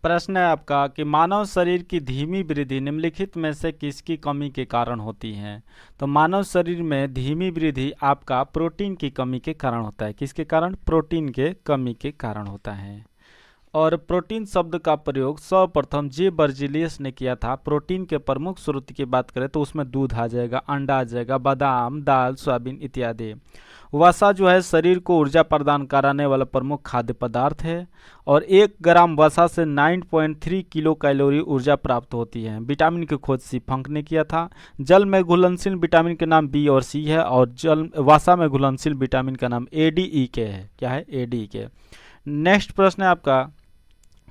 प्रश्न है आपका कि मानव शरीर की धीमी वृद्धि निम्नलिखित में से किसकी कमी के कारण होती है। तो मानव शरीर में धीमी वृद्धि आपका प्रोटीन की कमी के कारण होता है। किसके कारण? प्रोटीन के कमी के कारण होता है। और प्रोटीन शब्द का प्रयोग सर्वप्रथम जे बर्जीलियस ने किया था। प्रोटीन के प्रमुख स्रोत की बात करें तो उसमें दूध आ जाएगा, अंडा आ जाएगा, बादाम, दाल, सोयाबीन इत्यादि। वसा जो है शरीर को ऊर्जा प्रदान कराने वाला प्रमुख खाद्य पदार्थ है और 1 ग्राम वसा से 9.3 किलो कैलोरी ऊर्जा प्राप्त होती है। विटामिन की खोज सीफंक ने किया था। जल में घुलनशील विटामिन के नाम बी और सी है और जल वसा में घुलनशील विटामिन का नाम एडीई के है। क्या है? एडीई के। नेक्स्ट प्रश्न है आपका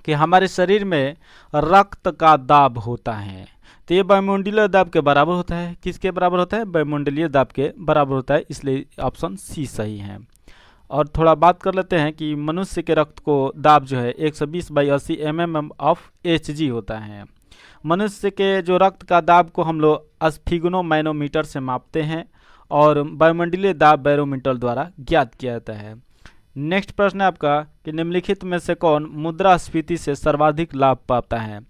कि हमारे शरीर में रक्त का दाब होता है तो ये वायुमंडलीय दाब के बराबर होता है। किसके बराबर होता है? वायुमंडलीय दाब के बराबर होता है, इसलिए ऑप्शन सी सही है। और थोड़ा बात कर लेते हैं कि मनुष्य के रक्त को दाब जो है 120/80 mm ऑफ Hg होता है। मनुष्य के जो रक्त का दाब को हम लोग स्फिग्नो मैनोमीटर से मापते हैं और वायुमंडलीय दाब बैरोमीटर द्वारा ज्ञात किया जाता है। नेक्स्ट प्रश्न है आपका कि निम्नलिखित में से कौन मुद्रास्फीति से सर्वाधिक लाभ पाता है।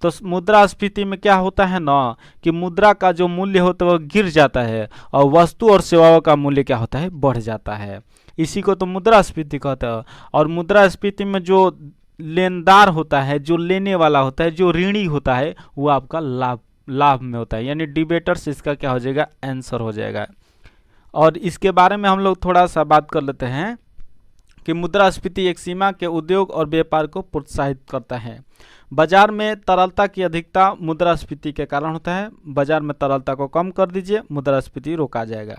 तो मुद्रास्फीति में क्या होता है ना कि मुद्रा का जो मूल्य होता है वह गिर जाता है और वस्तु और सेवाओं का मूल्य क्या होता है? बढ़ जाता है। इसी को तो मुद्रास्फीति कहते हैं। और मुद्रास्फीति में जो लेनदार होता है, जो लेने वाला होता है, जो ऋणी होता है, वो आपका लाभ में होता है, यानी डिबेटर्स इसका क्या हो जाएगा? आंसर हो जाएगा। और इसके बारे में हम लोग थोड़ा सा बात कर लेते हैं कि मुद्रास्फीति एक सीमा के उद्योग और व्यापार को प्रोत्साहित करता है। बाजार में तरलता की अधिकता मुद्रास्फीति के कारण होता है। बाजार में तरलता को कम कर दीजिए, मुद्रास्फीति रोका जाएगा।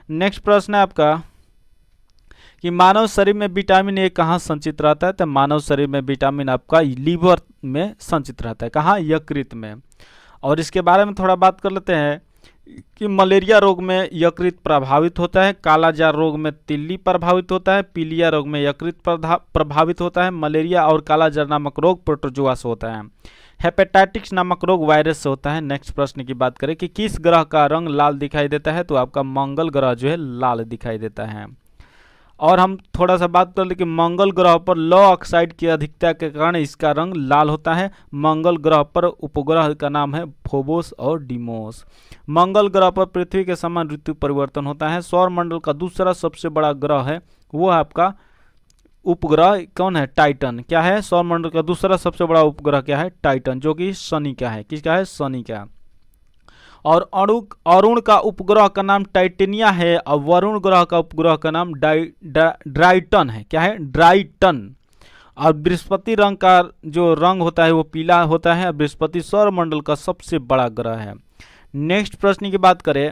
नेक्स्ट प्रश्न है आपका कि मानव शरीर में विटामिन ए कहाँ संचित रहता है। तो मानव शरीर में विटामिन आपका लीवर में संचित रहता है। कहाँ? यकृत में। और इसके बारे में थोड़ा बात कर लेते हैं कि मलेरिया रोग में यकृत प्रभावित होता है, कालाजार रोग में तिल्ली प्रभावित होता है, पीलिया रोग में यकृत प्रभावित होता है, मलेरिया और कालाजार नामक रोग प्रोटोजोआ से होता है, हेपेटाइटिस नामक रोग वायरस से होता है। नेक्स्ट प्रश्न की बात करें कि किस ग्रह का रंग लाल दिखाई देता है। तो आपका मंगल ग्रह जो है लाल दिखाई देता है। और हम थोड़ा सा बात कर ले कि मंगल ग्रह पर लौ ऑक्साइड की अधिकता के कारण इसका रंग लाल होता है। मंगल ग्रह पर उपग्रह का नाम है फोबोस और डिमोस। मंगल ग्रह पर पृथ्वी के समान ऋतु परिवर्तन होता है। सौर मंडल का दूसरा सबसे बड़ा ग्रह है वो आपका उपग्रह कौन है? टाइटन। क्या है? सौर मंडल का दूसरा सबसे बड़ा उपग्रह क्या है? टाइटन, जो कि शनि का है। किसका है? शनि का। और अरुण का उपग्रह का नाम टाइटेनिया है और वरुण ग्रह का उपग्रह का नाम ड्राइटन है। क्या है? ड्राइटन। और बृहस्पति रंग का जो रंग होता है वो पीला होता है। बृहस्पति सौरमंडल का सबसे बड़ा ग्रह है। नेक्स्ट प्रश्न की बात करें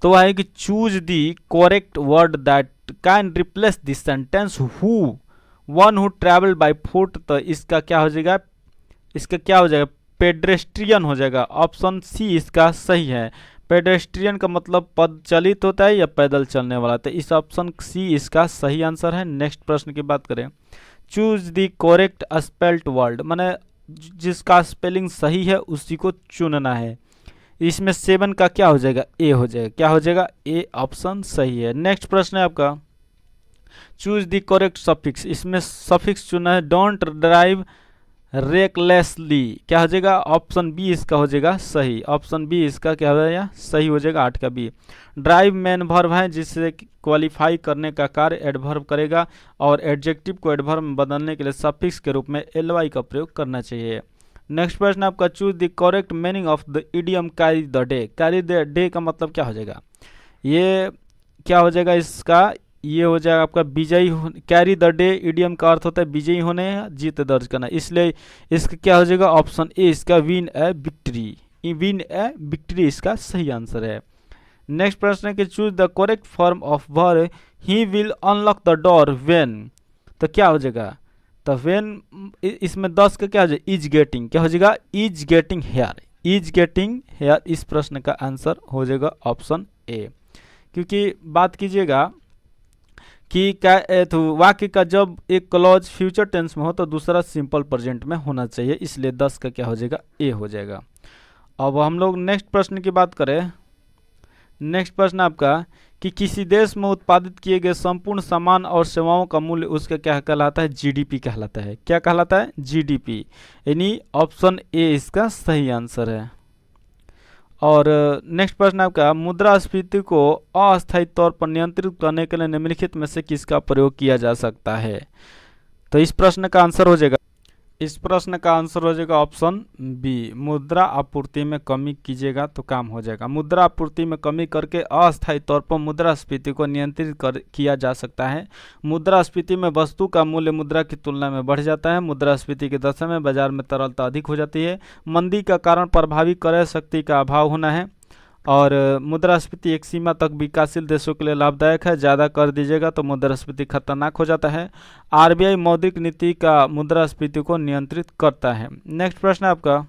तो वह है कि choose the correct word that can replace this sentence who one who travel by foot. तो इसका क्या हो जाएगा? इसका क्या हो जाएगा? पेडेस्ट्रियन हो जाएगा। ऑप्शन सी इसका सही है। पेडेस्ट्रियन का मतलब पद चलित होता है या पैदल चलने वाला। तो इस ऑप्शन सी इसका सही आंसर है। नेक्स्ट प्रश्न की बात करें, choose the correct spelt word, माने जिसका स्पेलिंग सही है उसी को चुनना है। इसमें 7 का क्या हो जाएगा? ए हो जाएगा। क्या हो जाएगा? ए ऑप्शन सही है। नेक्स्ट प्रश्न है आपका, चूज द करेक्ट सफिक्स। इसमें सफिक्स चुना है डोंट ड्राइव रेकलेसली। क्या हो जाएगा? ऑप्शन बी इसका हो जाएगा सही। ऑप्शन बी इसका क्या हो जाएगा? सही हो जाएगा। 8 का बी। ड्राइव मेन वर्ब है जिससे क्वालिफाई करने का कार्य एडवर्ब करेगा और एडजेक्टिव को एडवर्ब में बदलने के लिए सफिक्स के रूप में एलवाई का प्रयोग करना चाहिए। नेक्स्ट प्रश्न आपका, choose the correct meaning of the idiom carry the day. Carry the day का मतलब क्या हो जाएगा? ये क्या हो जाएगा इसका? ये हो जाएगा आपका विजयी। कैरी द डे इडियम का अर्थ होता है विजयी होने, जीत दर्ज करना, इसलिए इसका क्या हो जाएगा? ऑप्शन ए इसका विन ए विक्ट्री। विन ए विक्ट्री इसका सही आंसर है। नेक्स्ट प्रश्न है कि choose the correct form of verb he will unlock the door when. तो क्या हो जाएगा? तो व्हेन इसमें 10 का क्या हो जाएगा? Is getting. क्या हो जाएगा? Is getting hair. Is getting hair इस प्रश्न का आंसर हो जाएगा ऑप्शन ए। क्योंकि बात कीजिएगा कि वाक्य का जब एक क्लॉज फ्यूचर टेंस में हो तो दूसरा सिंपल प्रेजेंट में होना चाहिए, इसलिए 10 का क्या हो जाएगा? ए हो जाएगा। अब हम लोग नेक्स्ट प्रश्न की बात करें नेक्स्ट प्रश्न आपका कि किसी देश में उत्पादित किए गए संपूर्ण सामान और सेवाओं का मूल्य उसका क्या कहलाता है? जीडीपी कहलाता है। क्या कहलाता है? जीडीपी। यानी ऑप्शन ए इसका सही आंसर है। और नेक्स्ट प्रश्न आपका मुद्रास्फीति को अस्थायी तौर पर नियंत्रित करने के लिए निम्नलिखित में से किसका प्रयोग किया जा सकता है? तो इस प्रश्न का आंसर हो जाएगा ऑप्शन बी, मुद्रा आपूर्ति में कमी कीजिएगा तो काम हो जाएगा। मुद्रा आपूर्ति में कमी करके अस्थायी तौर पर मुद्रास्फीति को नियंत्रित किया जा सकता है। मुद्रास्फीति में वस्तु का मूल्य मुद्रा की तुलना में बढ़ जाता है। मुद्रास्फीति की दशा में बाजार में तरलता अधिक हो जाती है। मंदी का कारण प्रभावी क्रय शक्ति का अभाव होना है। और मुद्रास्फीति एक सीमा तक विकासशील देशों के लिए लाभदायक है। ज़्यादा कर दीजिएगा तो मुद्रास्फीति खतरनाक हो जाता है। आरबीआई मौद्रिक नीति का मुद्रास्फीति को नियंत्रित करता है। नेक्स्ट प्रश्न आपका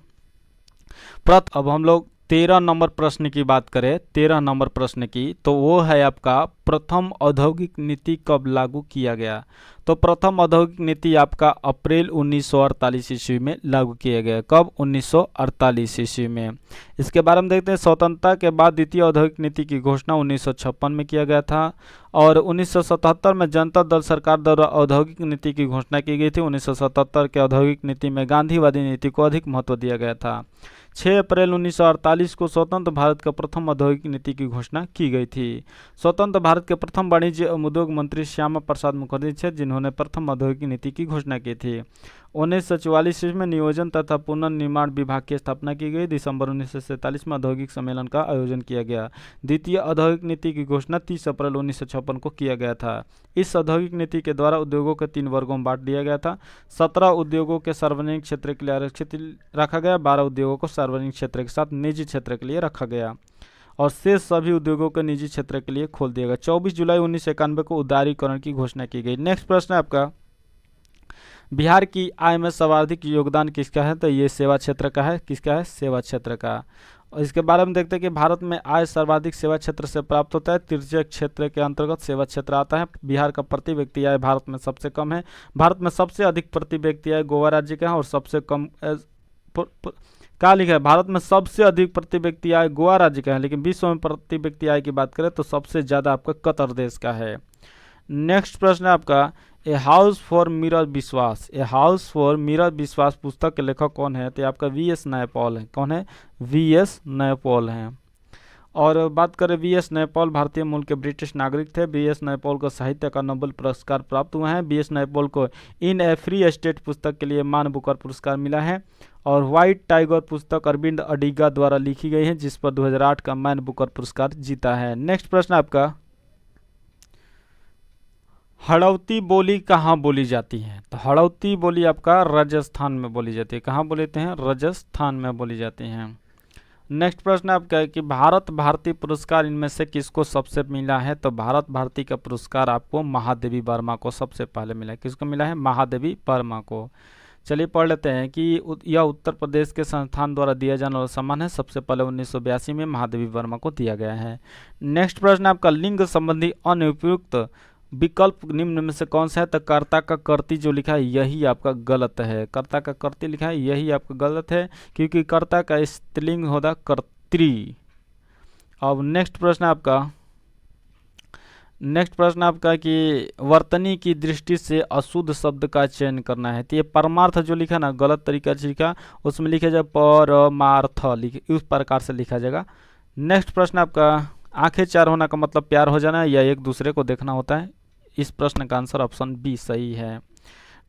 अब हम लोग 13 नंबर प्रश्न की बात करें, 13 नंबर प्रश्न की, तो वो है आपका प्रथम औद्योगिक नीति कब लागू किया गया? तो प्रथम औद्योगिक नीति आपका अप्रैल 1948 ईस्वी में लागू किया गया। कब? 1948 ईस्वी में। इसके बारे में देखते हैं। स्वतंत्रता के बाद द्वितीय औद्योगिक नीति की घोषणा 1956 में किया गया था और 1977 में जनता दल सरकार द्वारा औद्योगिक नीति की घोषणा की गई थी। 1977 के औद्योगिक नीति में गांधीवादी नीति को अधिक महत्व दिया गया था। 6 अप्रैल 1948 को स्वतंत्र भारत का प्रथम औद्योगिक नीति की घोषणा की गई थी। स्वतंत्र भारत के प्रथम वाणिज्य एवं उद्योग मंत्री श्यामा प्रसाद मुखर्जी थे, जिन्होंने प्रथम औद्योगिक नीति की घोषणा की थी। 1944 में नियोजन तथा पुनर्निर्माण विभाग की स्थापना की गई। दिसंबर 1947 में औद्योगिक सम्मेलन का आयोजन किया गया। द्वितीय औद्योगिक नीति की घोषणा 30 अप्रैल 1956 को किया गया था। इस औद्योगिक नीति के द्वारा उद्योगों को 3 वर्गों में बांट दिया गया था। 17 उद्योगों के सार्वजनिक क्षेत्र के लिए आरक्षित रखा गया। 12 उद्योगों को सार्वजनिक क्षेत्र के साथ निजी क्षेत्र के लिए रखा गया और शेष सभी उद्योगों को निजी क्षेत्र के लिए खोल दिया गया। 24 जुलाई 1991 को उदारीकरण की घोषणा की गई। नेक्स्ट प्रश्न है आपका बिहार की आय में सर्वाधिक योगदान किसका है? तो ये सेवा क्षेत्र का है। किसका है? सेवा क्षेत्र का। और इसके बारे में देखते हैं कि भारत में आय सर्वाधिक सेवा क्षेत्र से प्राप्त होता है। तृतीय क्षेत्र के अंतर्गत सेवा क्षेत्र आता है। बिहार का प्रति व्यक्ति आय भारत में सबसे कम है। भारत में सबसे अधिक प्रति व्यक्ति आय गोवा राज्य का है और सबसे कम क्या लिखा है? भारत में सबसे अधिक प्रति व्यक्ति आय गोवा राज्य का है, लेकिन विश्व में प्रति व्यक्ति आय की बात करें तो सबसे ज़्यादा आपका कतर देश का है। नेक्स्ट प्रश्न है आपका ए हाउस फॉर मिरर विश्वास। ए हाउस फॉर मिरर विश्वास पुस्तक के लेखक कौन है? तो आपका वी.एस. नैयपॉल है। कौन है? वी.एस. नैयपॉल हैं। और बात करें वी.एस. नैयपॉल भारतीय मूल के ब्रिटिश नागरिक थे। वी.एस. नैयपॉल को साहित्य का नोबेल पुरस्कार प्राप्त हुआ है। वी.एस. नैयपॉल को इन ए फ्री स्टेट पुस्तक के लिए मान बुकर पुरस्कार मिला है और व्हाइट टाइगर पुस्तक अरविंद अडिगा द्वारा लिखी गई है, जिस पर 2008 का मैन बुकर पुरस्कार जीता है। नेक्स्ट प्रश्न आपका हड़ौती बोली कहाँ बोली जाती है? तो हड़ौती बोली आपका राजस्थान में बोली जाती है। कहाँ बोलते हैं? राजस्थान में बोली जाती हैं। नेक्स्ट प्रश्न आपका है कि भारत भारती पुरस्कार इनमें से किसको सबसे मिला है? तो भारत भारती का पुरस्कार आपको महादेवी वर्मा को सबसे पहले मिला है। किसको मिला है? महादेवी वर्मा को। चलिए पढ़ लेते हैं कि यह उत्तर प्रदेश के संस्थान द्वारा दिया जाने वाला सम्मान है। सबसे पहले 1982 में महादेवी वर्मा को दिया गया है। नेक्स्ट प्रश्न आपका लिंग संबंधी अनुपयुक्त विकल्प निम्न में से कौन सा है? तो कर्ता का कर्ती जो लिखा है यही आपका गलत है। कर्ता का कर्ती लिखा है यही आपका गलत है, क्योंकि कर्ता का स्त्रीलिंग होता कर्त्री। अब नेक्स्ट प्रश्न आपका कि वर्तनी की दृष्टि से अशुद्ध शब्द का चयन करना है। तो ये परमार्थ जो लिखा ना गलत तरीका से लिखा, उसमें लिखा जाए परमार्थ, उस प्रकार से लिखा जाएगा। नेक्स्ट प्रश्न आपका आंखें चार होना का मतलब प्यार हो जाना या एक दूसरे को देखना होता है। इस प्रश्न का आंसर ऑप्शन बी सही है।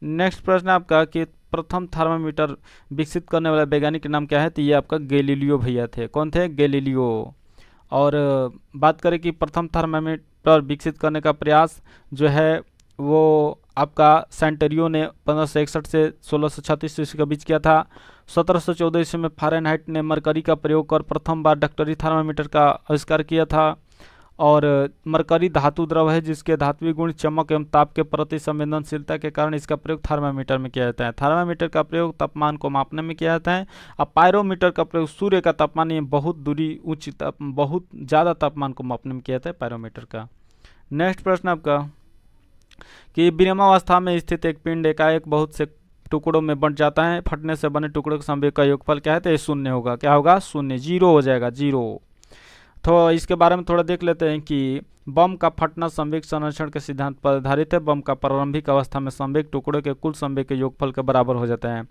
नेक्स्ट प्रश्न आपका कि प्रथम थर्मामीटर विकसित करने वाला वैज्ञानिक का नाम क्या है? तो ये आपका गैलीलियो भैया थे। कौन थे? गैलीलियो। और बात करें कि प्रथम थर्मामीटर विकसित करने का प्रयास जो है वो आपका सेंटेरियो ने 1561 से 1636 ईस्वी के बीच किया था। 1714 ईस्वी में फ़ारेनहाइट ने मरकरी का प्रयोग कर प्रथम बार डक्टरी थर्मामीटर का आविष्कार किया था। और मरकरी धातु द्रव है जिसके धात्विक गुण चमक एवं ताप के प्रति संवेदनशीलता के कारण इसका प्रयोग थर्मामीटर में किया जाता है। थर्मामीटर का प्रयोग तापमान को मापने में किया जाता है। अब पायरोमीटर का प्रयोग सूर्य का तापमान या बहुत दूरी बहुत ज़्यादा तापमान को मापने में किया जाता है पायरोमीटर का। नेक्स्ट प्रश्न आपका कि विरामावस्था में स्थित एक पिंड एकाएक बहुत से टुकड़ों में बंट जाता है। फटने से बने टुकड़ों के संवेग का योगफल क्या है? तो ये शून्य होगा। क्या होगा? शून्य, जीरो हो जाएगा, जीरो। तो इसके बारे में थोड़ा देख लेते हैं कि बम का फटना संवेग संरक्षण के सिद्धांत पर आधारित है। बम का प्रारंभिक अवस्था में संवेग टुकड़ों के कुल संवेग के योगफल के बराबर हो जाता है।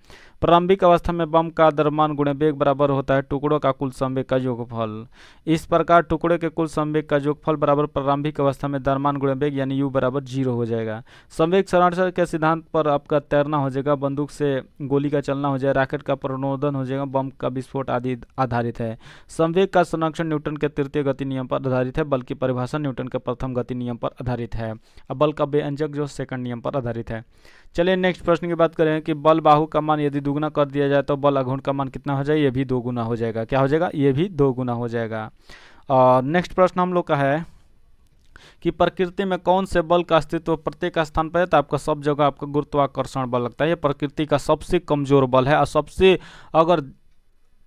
प्रारंभिक अवस्था में बम का द्रव्यमान गुणे वेग बराबर होता है टुकड़ों का कुल संवेग का योगफल। इस प्रकार टुकड़े के कुल संवेग का योगफल बराबर प्रारंभिक अवस्था में द्रव्यमान गुणे वेग यानी यू बराबर 0 हो जाएगा। संवेग संरक्षण के सिद्धांत पर आपका तैरना हो जाएगा, बंदूक से गोली का चलना हो जाएगा, रॉकेट का प्रणोदन हो जाएगा, बम का विस्फोट आदि आधारित है। संवेग का संरक्षण न्यूटन के तृतीय गति नियम पर आधारित है, बल की परिभाषा न्यूटन के प्रथम गति नियम पर आधारित है। अब बल का व्यंजक जो सेकंड नियम पर आधारित है। चलिए नेक्स्ट प्रश्न की बात करें कि बल बाहु का मान यदि दुगुना कर दिया जाए तो बल अघूर्ण का मान कितना हो जाए? ये भी 2 गुना हो जाएगा। क्या हो जाएगा? ये भी 2 गुना हो जाएगा। और नेक्स्ट प्रश्न हम लोग का है कि प्रकृति में कौन से बल का अस्तित्व प्रत्येक स्थान पर है? तो आपका सब जगह आपका गुरुत्वाकर्षण बल लगता है। ये प्रकृति का सबसे कमजोर बल है और सबसे अगर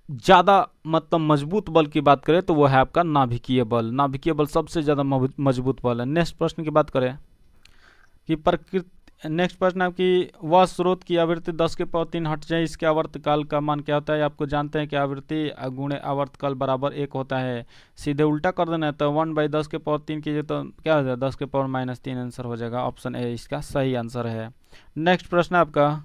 ज़्यादा मतलब मजबूत बल की बात करें तो वो है आपका नाभिकीय बल। नाभिकीय बल सबसे ज़्यादा मजबूत बल है। नेक्स्ट प्रश्न की बात करें कि प्रकृति नेक्स्ट प्रश्न है कि वह स्रोत की आवृत्ति 10 के पावर 3 हर्ट्ज है, इसके आवर्तकाल का मान क्या होता है? आपको जानते हैं कि आवृत्ति गुणे आवर्तकाल बराबर 1 होता है। सीधे उल्टा कर देना है तो 1/10 के पावर 3 कीजिए तो क्या हो जाएगा? 10 के पावर -3 आंसर हो जाएगा। ऑप्शन ए इसका सही आंसर है। नेक्स्ट प्रश्न है आपका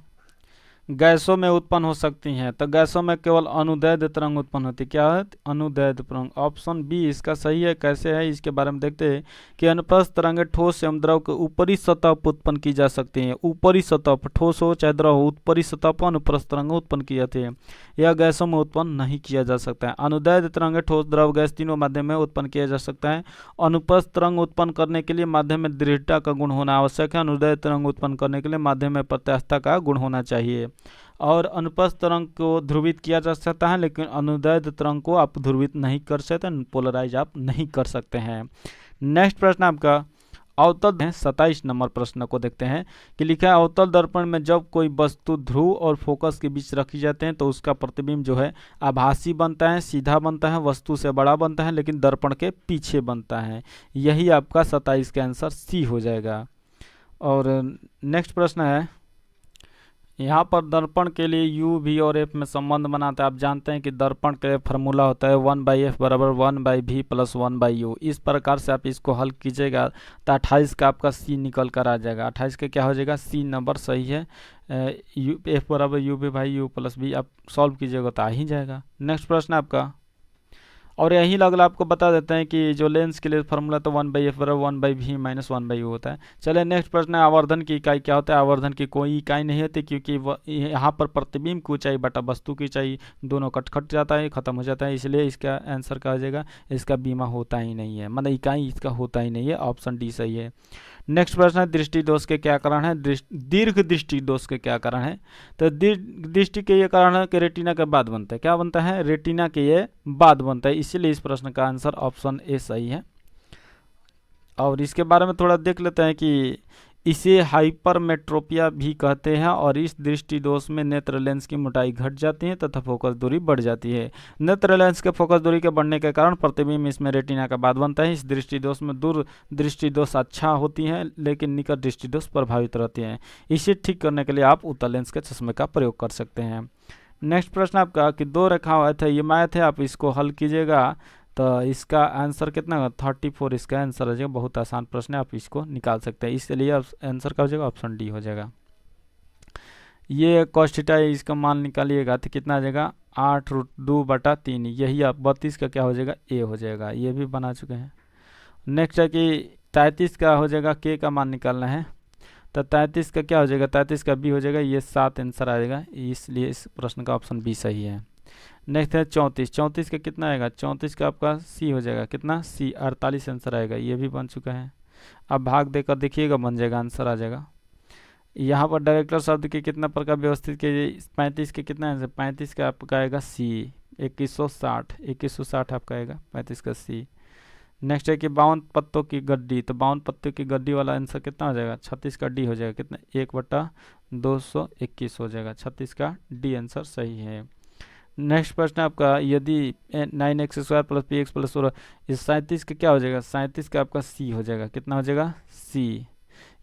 गैसों में उत्पन्न हो सकती हैं, तो गैसों में केवल अनुदैर्ध्य तरंग उत्पन्न होती है। क्या है? अनुदैर्ध्य तरंग। ऑप्शन बी इसका सही है। कैसे है इसके बारे में देखते हैं कि अनुप्रस्थ तरंगें ठोस एवं द्रव के ऊपरी सतह पर उत्पन्न की जा सकती हैं। ऊपरी सतह पर, ठोस हो चाहे द्रव हो, ऊपरी सतह पर अनुप्रस्थ तरंगें उत्पन्न की जाती है। यह गैसों में उत्पन्न नहीं किया जा सकता है। अनुदैर्ध्य तरंगें ठोस, द्रव, गैस तीनों माध्यम में उत्पन्न किया जा सकता है। अनुप्रस्थ तरंग उत्पन्न करने के लिए माध्यम में दृढ़ता का गुण होना आवश्यक है। अनुदैर्ध्य तरंग उत्पन्न करने के लिए माध्यम में प्रत्यास्थता का गुण होना चाहिए। और अनुप्रस्थ तरंग को ध्रुवित किया जा सकता है, लेकिन अनुदैर्ध्य तरंग को आप ध्रुवित नहीं कर सकते, पोलराइज आप नहीं कर सकते हैं। नेक्स्ट प्रश्न आपका अवतल है। 27 नंबर प्रश्न को देखते हैं कि लिखा है अवतल दर्पण में जब कोई वस्तु ध्रुव और फोकस के बीच रखी जाते हैं तो उसका प्रतिबिंब जो है आभासी बनता है, सीधा बनता है, वस्तु से बड़ा बनता है, लेकिन दर्पण के पीछे बनता है। यही आपका 27 का आंसर सी हो जाएगा। और नेक्स्ट प्रश्न है यहाँ पर दर्पण के लिए u, v और f में संबंध बनाते हैं। आप जानते हैं कि दर्पण के लिए फार्मूला होता है 1/f बराबर 1/v प्लस 1/u। इस प्रकार से आप इसको हल कीजिएगा तो 28 का आपका c निकल कर आ जाएगा। 28 का क्या हो जाएगा? c नंबर सही है। f बराबर u/u प्लस v आप सॉल्व कीजिएगा तो आ ही जाएगा। नेक्स्ट प्रश्न आपका और यही लगला आपको बता देते हैं कि जो लेंस के लिए फार्मूला तो 1/f बराबर 1/v माइनस 1/u होता है। चलिए नेक्स्ट प्रश्न है आवर्धन की इकाई क्या होता है? आवर्धन की कोई इकाई नहीं होती, क्योंकि यहाँ पर प्रतिबिंब की ऊंचाई बटा वस्तु की ऊंचाई दोनों कट जाता है, खत्म हो जाता है, इसलिए इसका आंसर क्या हो जाएगा? इसका बीमा होता ही नहीं है, मतलब इकाई इसका होता ही नहीं है। ऑप्शन डी सही है। नेक्स्ट प्रश्न है दृष्टि दोष के क्या कारण है? दीर्घ दृष्टि दोष के क्या कारण है? तो दृष्टि के ये कारण है कि रेटिना के बाद बनता है। क्या बनता है? रेटिना के ये बाद बनता है, इसीलिए इस प्रश्न का आंसर ऑप्शन ए सही है। और इसके बारे में थोड़ा देख लेते हैं कि इसे हाइपरमेट्रोपिया भी कहते हैं और इस दृष्टि दोष में नेत्र लेंस की मोटाई घट जाती है तथा फोकस दूरी बढ़ जाती है। नेत्र लेंस के फोकस दूरी के बढ़ने के कारण प्रतिबिंब इसमें रेटिना का बाद बनता है। इस दृष्टि दोष में दूर दृष्टि दोष अच्छा होती है, लेकिन निकट दृष्टि दोष प्रभावित रहती हैं। इसे ठीक करने के लिए आप उत्तल लेंस के चश्मे का प्रयोग कर सकते हैं। नेक्स्ट प्रश्न आपका कि 2 रेखाएं थे, ये मैथ है, आप इसको हल कीजिएगा तो इसका आंसर कितना होगा? 34 इसका आंसर हो जाएगा। बहुत आसान प्रश्न है, आप इसको निकाल सकते हैं, इसलिए आंसर क्या हो जाएगा? ऑप्शन डी हो जाएगा। ये cos थीटा है, इसका मान निकालिएगा तो कितना आ जाएगा? 8√2/3। यही आप 32 का क्या हो जाएगा? ए हो जाएगा। ये भी बना चुके हैं। नेक्स्ट है कि 33 का हो जाएगा, के का मान निकालना है तो 33 का क्या हो जाएगा? 33 का बी हो जाएगा। ये 7 आंसर आ जाएगा, इसलिए इस प्रश्न का ऑप्शन बी सही है। नेक्स्ट है 34। 34 का कितना आएगा? 34 का आपका सी हो जाएगा। कितना? सी 48 आंसर आएगा। ये भी बन चुका है। अब भाग देकर देखिएगा, बन जाएगा, आंसर आ जाएगा। यहाँ पर डायरेक्टर शब्द के कितना प्रकार व्यवस्थित किए? 35 के कितना आंसर? 35 का आपका आएगा सी। 2160 आपका आएगा 35 का सी। नेक्स्ट है कि 52 पत्तों की गड्डी, तो 52 पत्तों की गड्डी वाला आंसर कितना हो जाएगा? 36 का डी हो जाएगा। कितना? 1/221 हो जाएगा। 36 का डी आंसर सही है। नेक्स्ट प्रश्न आपका यदि 9x² प्लस px प्लस 16, इस 37 का क्या हो जाएगा? 37 का आपका सी हो जाएगा। कितना हो जाएगा? सी।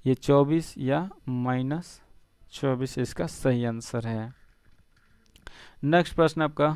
ये 24 या -24 इसका सही आंसर है। नेक्स्ट प्रश्न आपका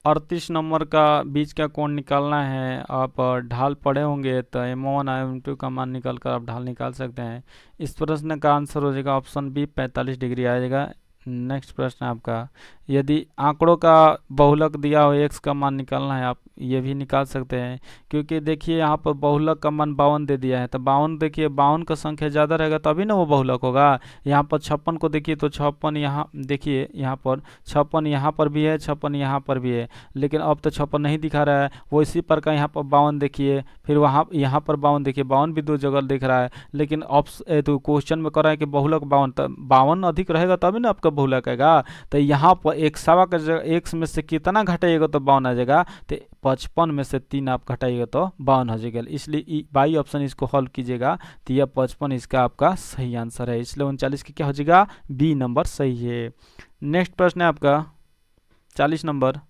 38 नंबर का बीच का कोण निकालना है। आप ढाल पढ़े होंगे तो m1 m2 का मान निकाल कर आप ढाल निकाल सकते हैं। इस प्रश्न का आंसर हो जाएगा ऑप्शन बी 45 डिग्री आ जाएगा। नेक्स्ट प्रश्न है आपका, यदि आंकड़ों का बहुलक दिया हो x का मान निकालना है, आप ये भी निकाल सकते हैं। क्योंकि देखिए यहाँ पर बहुलक का मान 52 दे दिया है, तो 52 देखिए 52 का संख्या ज़्यादा रहेगा तभी ना वो बहुलक होगा। यहाँ पर 56 को देखिए तो 56 यहाँ देखिए, यहाँ पर 56 यहाँ पर भी है, 56 यहाँ पर भी है, लेकिन अब तो 56 नहीं दिखा रहा है। वो इसी पर का यहाँ पर 52 देखिए, फिर वहाँ यहाँ पर 52 देखिए, 52 भी दो जगह दिख रहा है, लेकिन तो क्वेश्चन में कर रहा है कि बहुलक 52, तो 52 अधिक रहेगा तभी ना आपका बहुलक आएगा। तो यहाँ पर एक सवा का जगह x में से कितना घटाइएगा तो 52 आ जाएगा, तो 55 में से 3 आप घटाइएगा तो 52 हो जाएगा। इसलिए बाई ऑप्शन इसको हल कीजिएगा तो यह 55 इसका आपका सही आंसर है। इसलिए 39 की क्या हो जाएगा, बी नंबर सही है। नेक्स्ट प्रश्न है आपका 40 नंबर।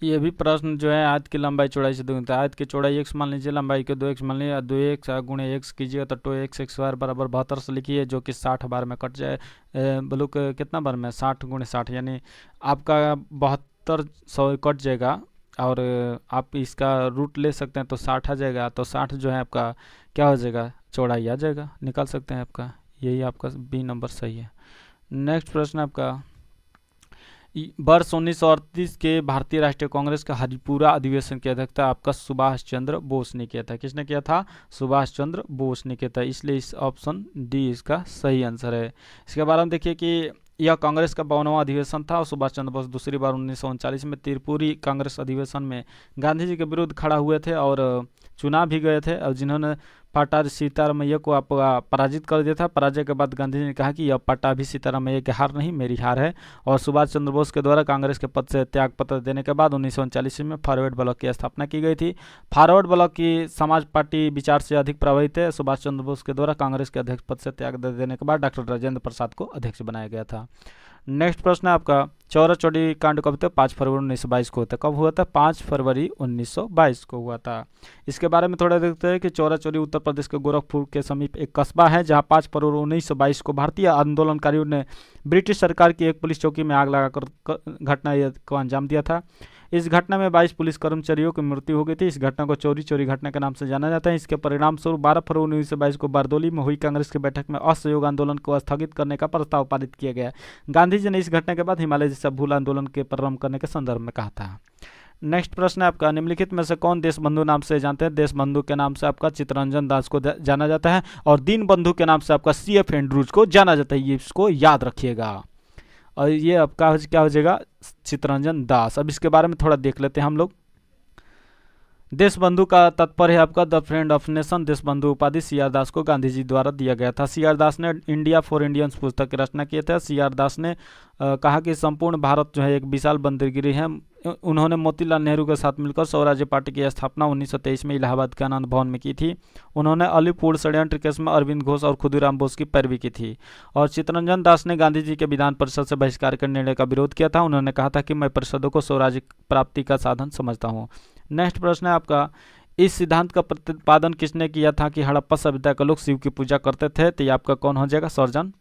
ये भी प्रश्न जो है आयत की लंबाई चौड़ाई से दोगुनी, आयत की चौड़ाई x मान लीजिए, लंबाई के 2x मान लीजिए, 2x गुणे x कीजिएगा तो 2x x² बराबर 72 से लिखिए, जो कि 60 बार में कट जाए। बोलो कितना बार में, 60 गुणे 60 यानी आपका 7200 कट जाएगा। और आप इसका रूट ले सकते हैं तो 60 आ जाएगा, तो 60 जो है आपका क्या हो जाएगा, चौड़ाई आ जाएगा, निकाल सकते हैं आपका। यही आपका बी नंबर सही है। नेक्स्ट प्रश्न आपका, वर्ष 1938 के भारतीय राष्ट्रीय कांग्रेस का हरिपुरा अधिवेशन की अध्यक्षता आपका सुभाष चंद्र बोस ने किया था। किसने किया था, सुभाष चंद्र बोस ने किया था। इसलिए इस ऑप्शन डी इसका सही आंसर है। इसके बारे में देखिए कि यह कांग्रेस का 52वां अधिवेशन था और सुभाष चंद्र बोस दूसरी बार 1939 में त्रिपुरी कांग्रेस अधिवेशन में गांधी जी के विरुद्ध खड़ा हुए थे और चुनाव भी गए थे, और जिन्होंने पाटा सीतारामैया को आप पराजित कर दिया था। पराजय के बाद गांधी जी ने कहा कि यह पाटा भी सीतारामैया की हार नहीं, मेरी हार है। और सुभाष चंद्र बोस के द्वारा कांग्रेस के पद से त्याग पत्र देने के बाद 1939 में फॉरवर्ड ब्लॉक की स्थापना की गई थी। फॉरवर्ड ब्लॉक की समाज पार्टी विचार से अधिक प्रभावित है। सुभाष चंद्र बोस के द्वारा कांग्रेस के अध्यक्ष पद से त्याग दे देने के बाद डॉक्टर राजेंद्र प्रसाद को अध्यक्ष बनाया गया था। नेक्स्ट प्रश्न है आपका, चौरा चौड़ी कांड कब था, 5 फरवरी 1922 को होता है। कब हुआ था, 5 फरवरी 1922 को हुआ था। इसके बारे में थोड़ा देखते हैं कि चौरा चौड़ी उत्तर प्रदेश के गोरखपुर के समीप एक कस्बा है, जहां 5 फरवरी 1922 को भारतीय आंदोलनकारियों ने ब्रिटिश सरकार की एक पुलिस चौकी में आग लगाकर घटना को अंजाम दिया था। इस घटना में 22 पुलिस कर्मचारियों की मृत्यु हो गई थी। इस घटना को चौरी चौरी घटना के नाम से जाना जाता है। इसके परिणाम स्वरूप 12 फरवरी 1922 को बारदोली में हुई कांग्रेस की बैठक में असहयोग आंदोलन को स्थगित करने का प्रस्ताव पारित किया गया। गांधी जी ने इस घटना के बाद हिमालय जैसा भूल आंदोलन के प्रारंभ करने के संदर्भ में कहा था। नेक्स्ट प्रश्न है आपका, निम्नलिखित में से कौन देशबंधु नाम से जानते हैं। देशबंधु के नाम से आपका चित्तरंजन दास को जाना जाता है, और दीनबंधु के नाम से आपका CF एंड्रूज को जाना जाता है। ये इसको याद रखिएगा। और ये आपका क्या हो जाएगा, चित्तरंजन दास। अब इसके बारे में थोड़ा देख लेते हैं हम लोग। देशबंधु का तात्पर्य है आपका the friend of nation. Deshbandhu उपाधि CR दास को गांधी जी द्वारा दिया गया था। CR दास ने इंडिया फॉर इंडियंस पुस्तक की रचना की थी। CR दास ने कहा कि संपूर्ण भारत जो है एक विशाल बंदरगिरी है। उन्होंने मोतीलाल नेहरू के साथ मिलकर स्वराज्य पार्टी की स्थापना 1923 में इलाहाबाद के आनंद भवन में की थी। उन्होंने अलीपुर षड्यंत्र केस में अरविंद घोष और खुदीराम बोस की पैरवी की थी। और चित्तरंजन दास ने गांधी जी के विधान परिषद से बहिष्कार के निर्णय का विरोध किया था। उन्होंने कहा था कि मैं परिषदों को स्वराज्य प्राप्ति का साधन समझता हूँ। नेक्स्ट प्रश्न है आपका, इस सिद्धांत का प्रतिपादन किसने किया था कि हड़प्पा सभ्यता के लोग शिव की पूजा करते थे। तो ये आपका कौन हो जाएगा, सर्जन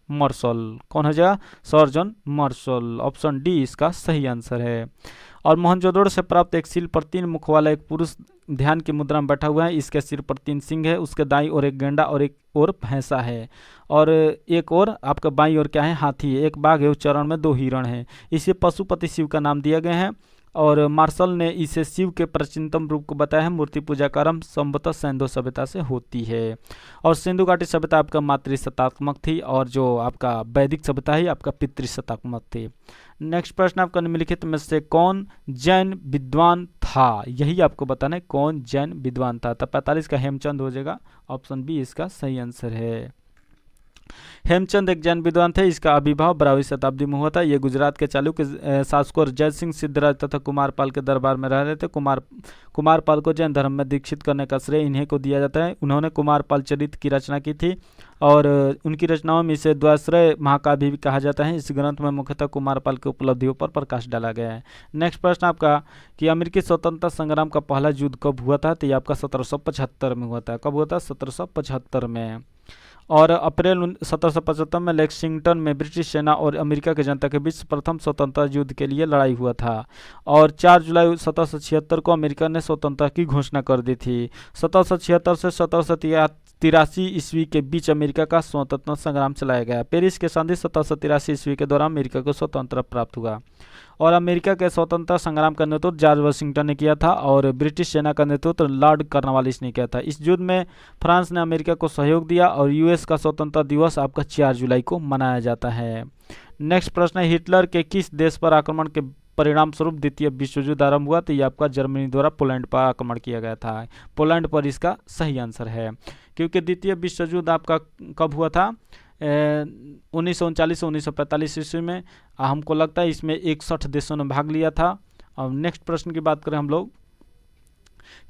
मार्शल। कौन हो जाएगा, सर्जन मार्शल। ऑप्शन डी इसका सही आंसर है। और मोहनजोदड़ो से प्राप्त एक सिर पर 3 मुख वाला एक पुरुष ध्यान की मुद्रा में बैठा हुआ है। इसके सिर पर 3 सिंह है। उसके दाईं ओर एक गेंडा और एक और भैंसा है, और एक और आपका बाईं ओर क्या है, हाथी है। एक बाघ है, उस चरण में 2 हिरण हैं। इसे पशुपति शिव का नाम दिया गया है। और मार्शल ने इसे शिव के प्राचीनतम रूप को बताया है। मूर्ति पूजा का आरंभ संभवतः सिंधु सभ्यता से होती है, और सिंधु घाटी सभ्यता आपका मातृसत्तात्मक थी, और जो आपका वैदिक सभ्यता है आपका पितृसत्तात्मक थी। नेक्स्ट प्रश्न आपका, निम्नलिखित में से कौन जैन विद्वान था। यही आपको बताना है कौन जैन विद्वान था। तो 45 का हेमचंद हो जाएगा। ऑप्शन बी इसका सही आंसर है। हेमचंद एक जैन विद्वान थे। इसका आविर्भाव 12वीं शताब्दी में हुआ था। ये गुजरात के चालुक्य शासकों जय सिंह सिद्धराज तथा कुमारपाल के दरबार में रह रहे थे। कुमारपाल को जैन धर्म में दीक्षित करने का श्रेय इन्हीं को दिया जाता है। उन्होंने कुमारपाल चरित्र की रचना की थी, और उनकी रचनाओं में इसे द्वाश्रय महाकाव्य भी कहा जाता है। इस ग्रंथ में मुख्यतः कुमारपाल की उपलब्धियों पर प्रकाश डाला गया है। नेक्स्ट प्रश्न आपका कि अमेरिकी स्वतंत्रता संग्राम का पहला युद्ध कब हुआ था? तो ये आपका 1775 में हुआ था। कब हुआ था? 1775 में। और अप्रैल 1775 में लेक्सिंगटन में ब्रिटिश सेना और अमेरिका की जनता के बीच प्रथम स्वतंत्रता युद्ध के लिए लड़ाई हुआ था। और 4 जुलाई 1776 को अमेरिका ने स्वतंत्रता की घोषणा कर दी थी। 1776 से 1783 ईस्वी के बीच अमेरिका का स्वतंत्रता संग्राम चलाया गया। पेरिस के संधि 1783 ईस्वी के दौरान अमेरिका को स्वतंत्रता प्राप्त हुआ। और अमेरिका के स्वतंत्रता संग्राम का नेतृत्व जॉर्ज वाशिंगटन ने किया था और ब्रिटिश सेना का नेतृत्व लॉर्ड कॉर्नवालिस ने किया था। इस युद्ध में फ्रांस ने अमेरिका को सहयोग दिया और यूएस का स्वतंत्रता दिवस आपका 4 जुलाई को मनाया जाता है। नेक्स्ट प्रश्न है, हिटलर के किस देश पर आक्रमण के परिणाम स्वरूप द्वितीय विश्व युद्ध आरंभ हुआ? तो ये आपका जर्मनी द्वारा पोलैंड पर आक्रमण किया गया था। पोलैंड पर इसका सही आंसर है, क्योंकि द्वितीय विश्व युद्ध आपका कब हुआ था? 1939 से 1945 ईस्वी में। हमको लगता है इसमें 61 देशों ने भाग लिया था। अब नेक्स्ट प्रश्न की बात करें हम लोग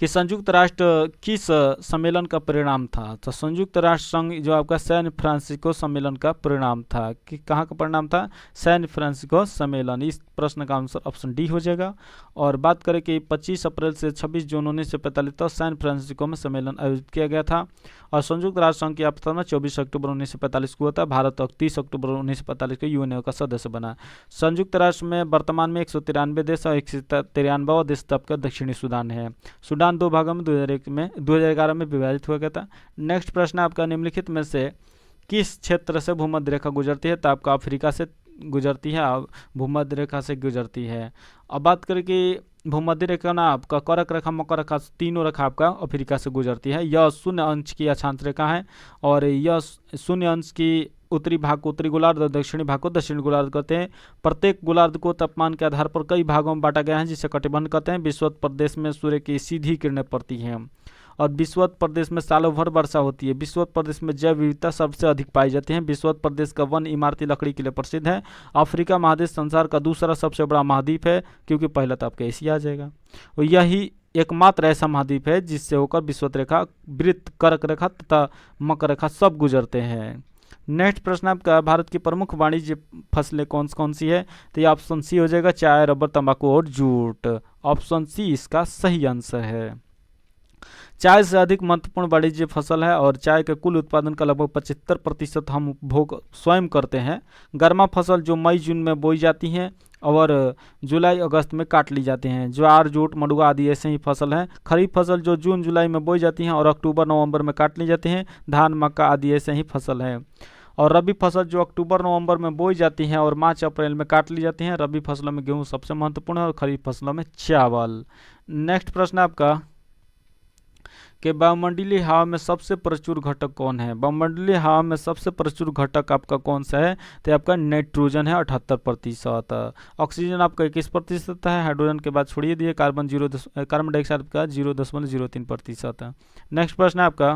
कि संयुक्त राष्ट्र किस सम्मेलन का परिणाम था? तो संयुक्त राष्ट्र संघ जो आपका सैन फ्रांसिस्को सम्मेलन का परिणाम था। कि कहाँ का परिणाम था? सैन फ्रांसिस्को सम्मेलन। इस प्रश्न का आंसर ऑप्शन डी हो जाएगा। और बात करें कि 25 अप्रैल से 26 जून 1945 तक सैन फ्रांसिस्को में सम्मेलन आयोजित किया गया था। और संयुक्त राष्ट्र संघ की स्थापना 24 अक्टूबर 1945 को हुआ था। भारत 30 अक्टूबर 1945 को यूएनओ का सदस्य बना। संयुक्त राष्ट्र में वर्तमान में 193 देश और 193वां देश तब का दक्षिणी सूडान है। सूडान 2 भागों में 2011 में विभाजित हुआ गया था। नेक्स्ट प्रश्न आपका, निम्नलिखित में से किस क्षेत्र से भूमध्य रेखा गुजरती है? तो आपका अफ्रीका से गुजरती है, भूमध्य रेखा से गुजरती है। अब बात करें कि भूमध्य रेखा ना आपका कर्क रेखा, मकर रेखा, तीनों रेखा आपका अफ्रीका से गुजरती है। यह 0 अंश की अक्षांश रेखा है और यह 0 अंश की उत्तरी भाग को उत्तरी गोलार्ध और दक्षिणी भाग को दक्षिणी गोलार्ध कहते हैं। प्रत्येक गोलार्ध को तापमान के आधार पर कई भागों में बांटा गया है, जिसे कटिबंध कहते हैं। विषुवत प्रदेश में सूर्य की सीधी किरणें पड़ती हैं और विषुवत प्रदेश में सालों भर वर्षा होती है। विषुवत प्रदेश में जैव विविधता सबसे अधिक पाई जाती है। विषुवत प्रदेश का वन इमारती लकड़ी के लिए प्रसिद्ध है। अफ्रीका महादेश संसार का दूसरा सबसे बड़ा महाद्वीप है, क्योंकि पहला तो आपका एशिया आ जाएगा। और यही एकमात्र ऐसा महाद्वीप है जिससे होकर विषुवत रेखा, वृत्त, कर्क रेखा तथा मकर रेखा सब गुजरते हैं। नेक्स्ट प्रश्न आपका, भारत की प्रमुख वाणिज्य फसलें कौन कौन सी है? तो ये ऑप्शन सी हो जाएगा, चाय, रबर, तंबाकू और जूट। ऑप्शन सी इसका सही आंसर है। चाय से अधिक महत्वपूर्ण वाणिज्य फसल है और चाय के कुल उत्पादन का लगभग 75% हम उपभोग स्वयं करते हैं। गर्मा फसल जो मई जून में बोई जाती हैं और जुलाई अगस्त में काट ली जाती हैं। ज्वार, जूट, मड़ुआ आदि ऐसे ही फसल हैं। खरीफ फसल जो जून जुलाई में बोई जाती हैं और अक्टूबर नवंबर में काट ली जाती हैं। धान, मक्का आदि ऐसे ही फसल हैं। और रबी फसल जो अक्टूबर नवंबर में बोई जाती हैं और मार्च अप्रैल में काट ली जाती हैं। रबी फसलों में गेहूँ सबसे महत्वपूर्ण है और खरीफ फसलों में चावल। नेक्स्ट प्रश्न आपका कि वायुमंडलीय हवा में सबसे प्रचुर घटक कौन है? वायुमंडलीय हवा में सबसे प्रचुर घटक आपका कौन सा है? तो आपका नाइट्रोजन है 78%। ऑक्सीजन आपका 21% है। हाइड्रोजन के बाद छोड़िए दिए, कार्बन डाइऑक्साइड का 0.03% है। नेक्स्ट प्रश्न है आपका,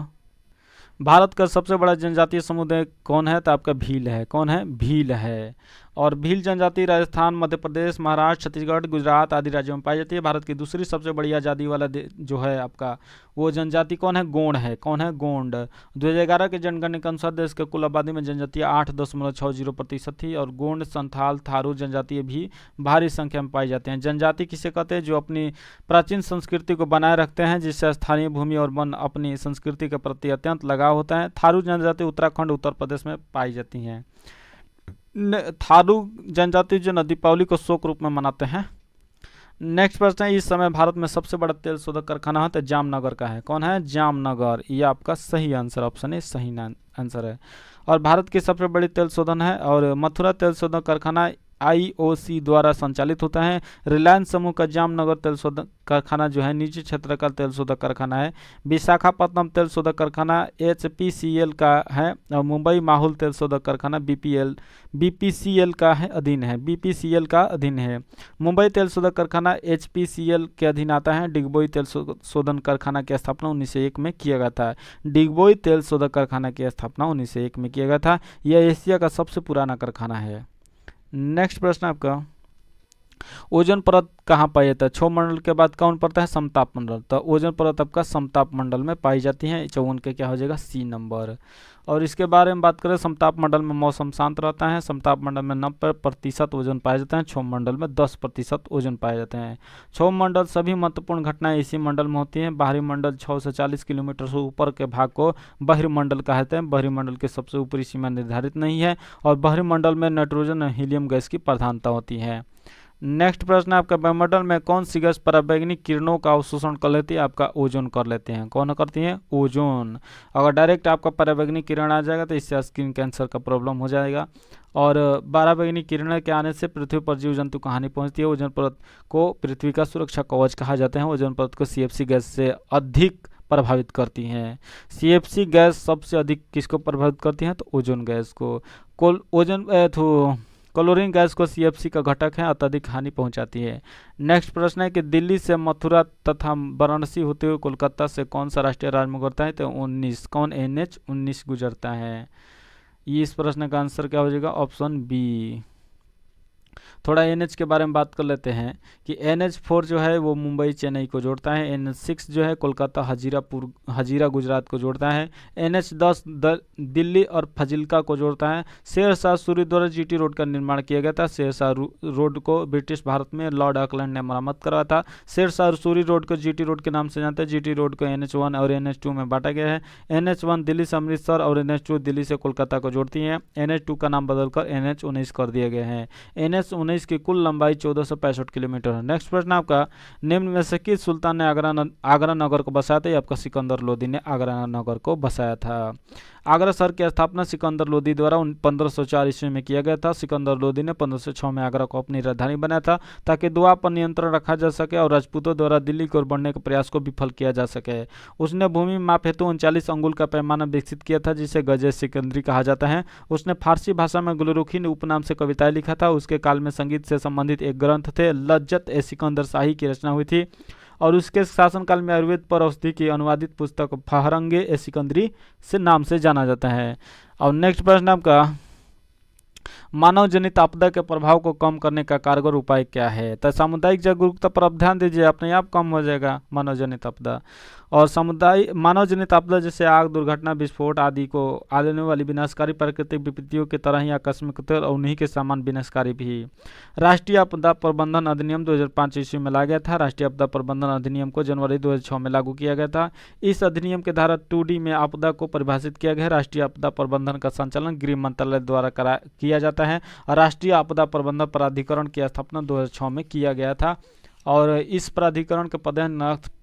भारत का सबसे बड़ा जनजातीय समुदाय कौन है? तो आपका भील है। कौन है? भील है। और भील जनजाति राजस्थान, मध्य प्रदेश, महाराष्ट्र, छत्तीसगढ़, गुजरात आदि राज्यों में पाई जाती है। भारत की दूसरी सबसे बड़ी आज़ादी वाला जो है आपका वो जनजाति कौन है? गोंड है। कौन है? गोंड। 2011 के जनगणना के अनुसार देश के कुल आबादी में जनजातीय 8.60% थी और गोंड, संथाल, थारू जनजातीय भी भारी संख्या में पाई जाते हैं। जनजाति किसे कहते हैं? जो अपनी प्राचीन संस्कृति को बनाए रखते हैं, जिससे स्थानीय भूमि और वन अपनी संस्कृति के प्रति अत्यंत लगाव होता है। थारू जनजाति उत्तराखंड, उत्तर प्रदेश में पाई जाती हैं। थारू जनजाति जो दीपावली को शोक रूप में मनाते हैं। नेक्स्ट प्रश्न है, इस समय भारत में सबसे बड़ा तेल शोधक कारखाना है तो जामनगर का है। कौन है? जामनगर। ये आपका सही आंसर, ऑप्शन ए सही आंसर है। और भारत की सबसे बड़ी तेल शोधन है और मथुरा तेल शोधक कारखाना IOC द्वारा संचालित होता है। रिलायंस समूह का जामनगर तेल शोधक कारखाना जो है निजी क्षेत्र का तेल शोधक कारखाना है। विशाखापट्टनम तेल शोधक कारखाना HPCL का है और मुंबई माहुल तेल शोधक कारखाना BPCL का है अधीन है। BPCL का अधीन है। मुंबई तेल शोधक कारखाना HPCL के अधीन आता है। डिगबोई तेल शोधन कारखाना की स्थापना 1901 में किया गया था। डिगबोई तेल शोधक कारखाना की स्थापना 1901 में किया गया था। यह एशिया का सबसे पुराना कारखाना है। नेक्स्ट प्रश्न आपका, ओजोन परत कहाँ पाई जाता है? क्षोभ मंडल के बाद कौन पड़ता है? समताप मंडल। तो ओजोन परत आपका समताप मंडल में पाई जाती है। 54 के क्या हो जाएगा? C number. और इसके बारे में बात करें, समताप मंडल में मौसम शांत रहता है, समताप मंडल में 90% ओजोन पाया जाता है, क्षोभ मंडल में 10% ओजोन पाए जाते हैं। क्षोभ मंडल सभी महत्वपूर्ण घटनाएं इसी मंडल में होती हैं। बाहरी मंडल 6 से 40 किलोमीटर से ऊपर के भाग को बहिर्मंडल कहते हैं। बहिर्मंडल की सबसे ऊपरी सीमा निर्धारित नहीं है और बहिर्मंडल में नाइट्रोजन और हीलियम गैस की प्रधानता होती है। नेक्स्ट प्रश्न है आपका, वायुमंडल में कौन सी गैस पराबैंगनी किरणों का अवशोषण कर लेती है? आपका ओजोन कर लेते हैं। कौन करती है? ओजोन। अगर डायरेक्ट आपका पराबैंगनी किरण आ जाएगा तो इससे स्किन कैंसर का प्रॉब्लम हो जाएगा। और पराबैंगनी किरणें के आने से पृथ्वी पर जीव जंतु को हानि पहुंचती है। ओजोन परत को पृथ्वी का सुरक्षा कवच कहा जाता है। ओजोन परत को सीएफसी गैस से अधिक प्रभावित करती हैं। सीएफसी गैस सबसे अधिक किसको प्रभावित करती है? तो ओजोन गैस को। क्लोरीन गैस को सीएफसी का घटक है, अत्यधिक हानि पहुंचाती है। नेक्स्ट प्रश्न है कि दिल्ली से मथुरा तथा वाराणसी होते हुए कोलकाता से कौन सा राष्ट्रीय राजमार्ग गुजरता है? तो 19। कौन? NH-19 गुजरता है। इस प्रश्न का आंसर क्या हो जाएगा? Option B. थोड़ा NH के बारे में बात कर लेते हैं कि NH4 जो है वो मुंबई चेन्नई को जोड़ता है। NH6 जो है कोलकाता हजीरा गुजरात को जोड़ता है। NH10 दिल्ली और फजिल्का को जोड़ता है। शेरशाह सूरी द्वारा GT रोड का निर्माण किया गया था। शेरशाह रोड को ब्रिटिश भारत में लॉर्ड ऑकलैंड ने मरम्मत करवाया था। शेरशाह सूरी रोड को GT रोड के नाम से जानते हैं। GT रोड को NH1 और NH2 में बांटा गया है। NH1 दिल्ली से अमृतसर और NH2 दिल्ली से कोलकाता को जोड़ती है। NH2 का नाम बदलकर NH19 कर दिया गया है। NH19 की कुल लंबाई 1465 किलोमीटर है। नेक्स्ट प्रश्न आपका, निम्न में से किस सुल्तान ने आगरा नगर को बसाया था? आपका सिकंदर लोदी ने आगरा नगर को बसाया था। आगरा शहर की स्थापना सिकंदर लोदी द्वारा 1504 ईस्वी में किया गया था। सिकंदर लोदी ने 1506 में आगरा को अपनी राजधानी बनाया था ताकि दुआ पर नियंत्रण रखा जा सके और राजपूतों द्वारा दिल्ली की ओर बढ़ने के प्रयास को विफल किया जा सके। उसने भूमि माप हेतु 39 अंगुल का पैमाना विकसित किया था जिसे गजे सिकंदरी कहा जाता है। उसने फारसी भाषा में गुलरुखी उपनाम से कविताएं लिखा था। उसके काल में संगीत से संबंधित एक ग्रंथ थे, लज्जत ए सिकंदर शाही की रचना हुई थी। और उसके शासनकाल में आयुर्वेद पर औषधि की अनुवादित पुस्तक फहरंगे ए सिकंदरी से नाम से जाना जाता है। और नेक्स्ट प्रश्न आपका, मानव जनित आपदा के प्रभाव को कम करने का कारगर उपाय क्या है? तो सामुदायिक जागरूकता पर आप ध्यान दीजिए, अपने आप कम हो जाएगा मानव जनित आपदा। और मानव जनित आपदा जैसे आग, दुर्घटना, विस्फोट आदि को आने वाली विनाशकारी प्राकृतिक विपत्तियों की तरह ही आकस्मिक होते हैं और उन्हीं के समान विनाशकारी भी। राष्ट्रीय आपदा प्रबंधन अधिनियम 2005 ईस्वी में लाया गया था। राष्ट्रीय आपदा प्रबंधन अधिनियम को जनवरी 2006 में लागू किया गया था। इस अधिनियम के धारा 2D में आपदा को परिभाषित किया गया है। राष्ट्रीय आपदा प्रबंधन का संचालन गृह मंत्रालय द्वारा किया जाता है। राष्ट्रीय आपदा प्रबंधन प्राधिकरण की स्थापना 2006 में किया गया था। और इस प्राधिकरण के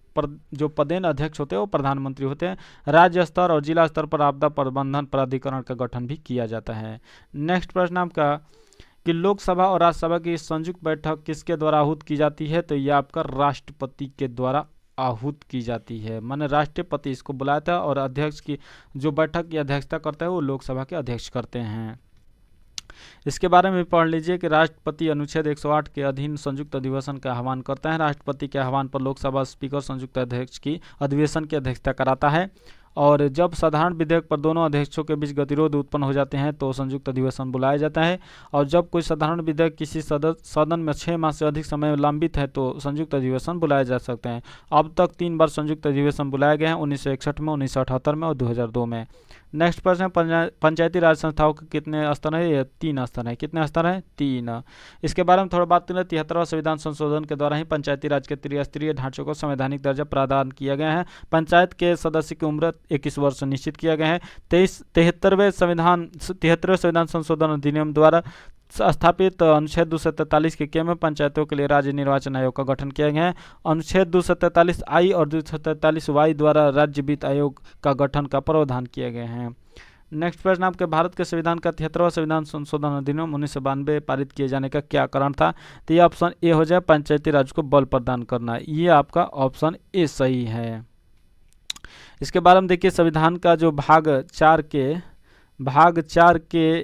जो पदेन अध्यक्ष होते हैं वो प्रधानमंत्री होते हैं। राज्य स्तर और जिला स्तर पर आपदा प्रबंधन प्राधिकरण का गठन भी किया जाता है। नेक्स्ट प्रश्न आपका कि लोकसभा और राज्यसभा की संयुक्त बैठक किसके द्वारा आहूत की जाती है? तो यह आपका राष्ट्रपति के द्वारा आहूत की जाती है। माने राष्ट्रपति इसको बुलाता है और अध्यक्ष की जो बैठक की अध्यक्षता करता है वो लोकसभा के अध्यक्ष करते हैं। इसके बारे में पढ़ लीजिए कि राष्ट्रपति अनुच्छेद 108 के अधीन संयुक्त अधिवेशन का आह्वान करता है। राष्ट्रपति के आह्वान पर लोकसभा स्पीकर संयुक्त अध्यक्ष की अधिवेशन की अध्यक्षता कराता है। और जब साधारण विधेयक पर दोनों अध्यक्षों के बीच गतिरोध उत्पन्न हो जाते हैं तो संयुक्त अधिवेशन बुलाया जाता है। और जब कोई साधारण विधेयक किसी सदन में 6 माह से अधिक समय लंबित है तो संयुक्त अधिवेशन बुलाए जा सकते हैं। अब तक 3 बार संयुक्त अधिवेशन बुलाए गए हैं, 1961 में, 1978 में और 2002 में। नेक्स्ट प्रश्न, पंचायती राज संस्थाओं के कितने स्तर है? ये 3 स्तर है। कितने स्तर है? 3। इसके बारे में थोड़ा बात करें। 73वां संविधान संशोधन के द्वारा ही पंचायती राज के त्रिस्तरीय ढांचे को संवैधानिक दर्जा प्रदान किया गया है। पंचायत के सदस्य की उम्र 21 वर्ष निश्चित किया गया है। 73वें संविधान संशोधन अधिनियम द्वारा स्थापित अनुच्छेद 243 के में पंचायतों के लिए राज्य निर्वाचन आयोग का गठन किया गया है। अनुच्छेद 243I और 243Y द्वारा राज्य वित्त आयोग का गठन का प्रावधान किया गया है। नेक्स्ट प्रश्न आपके, भारत के संविधान का 73वां संविधान संशोधन अधिनियम 1992 पारित किए जाने का क्या कारण था? तो ये ऑप्शन ए हो जाए, पंचायती राज को बल प्रदान करना। ये आपका ऑप्शन ए सही है। इसके बारे में देखिए, संविधान का जो भाग 4 के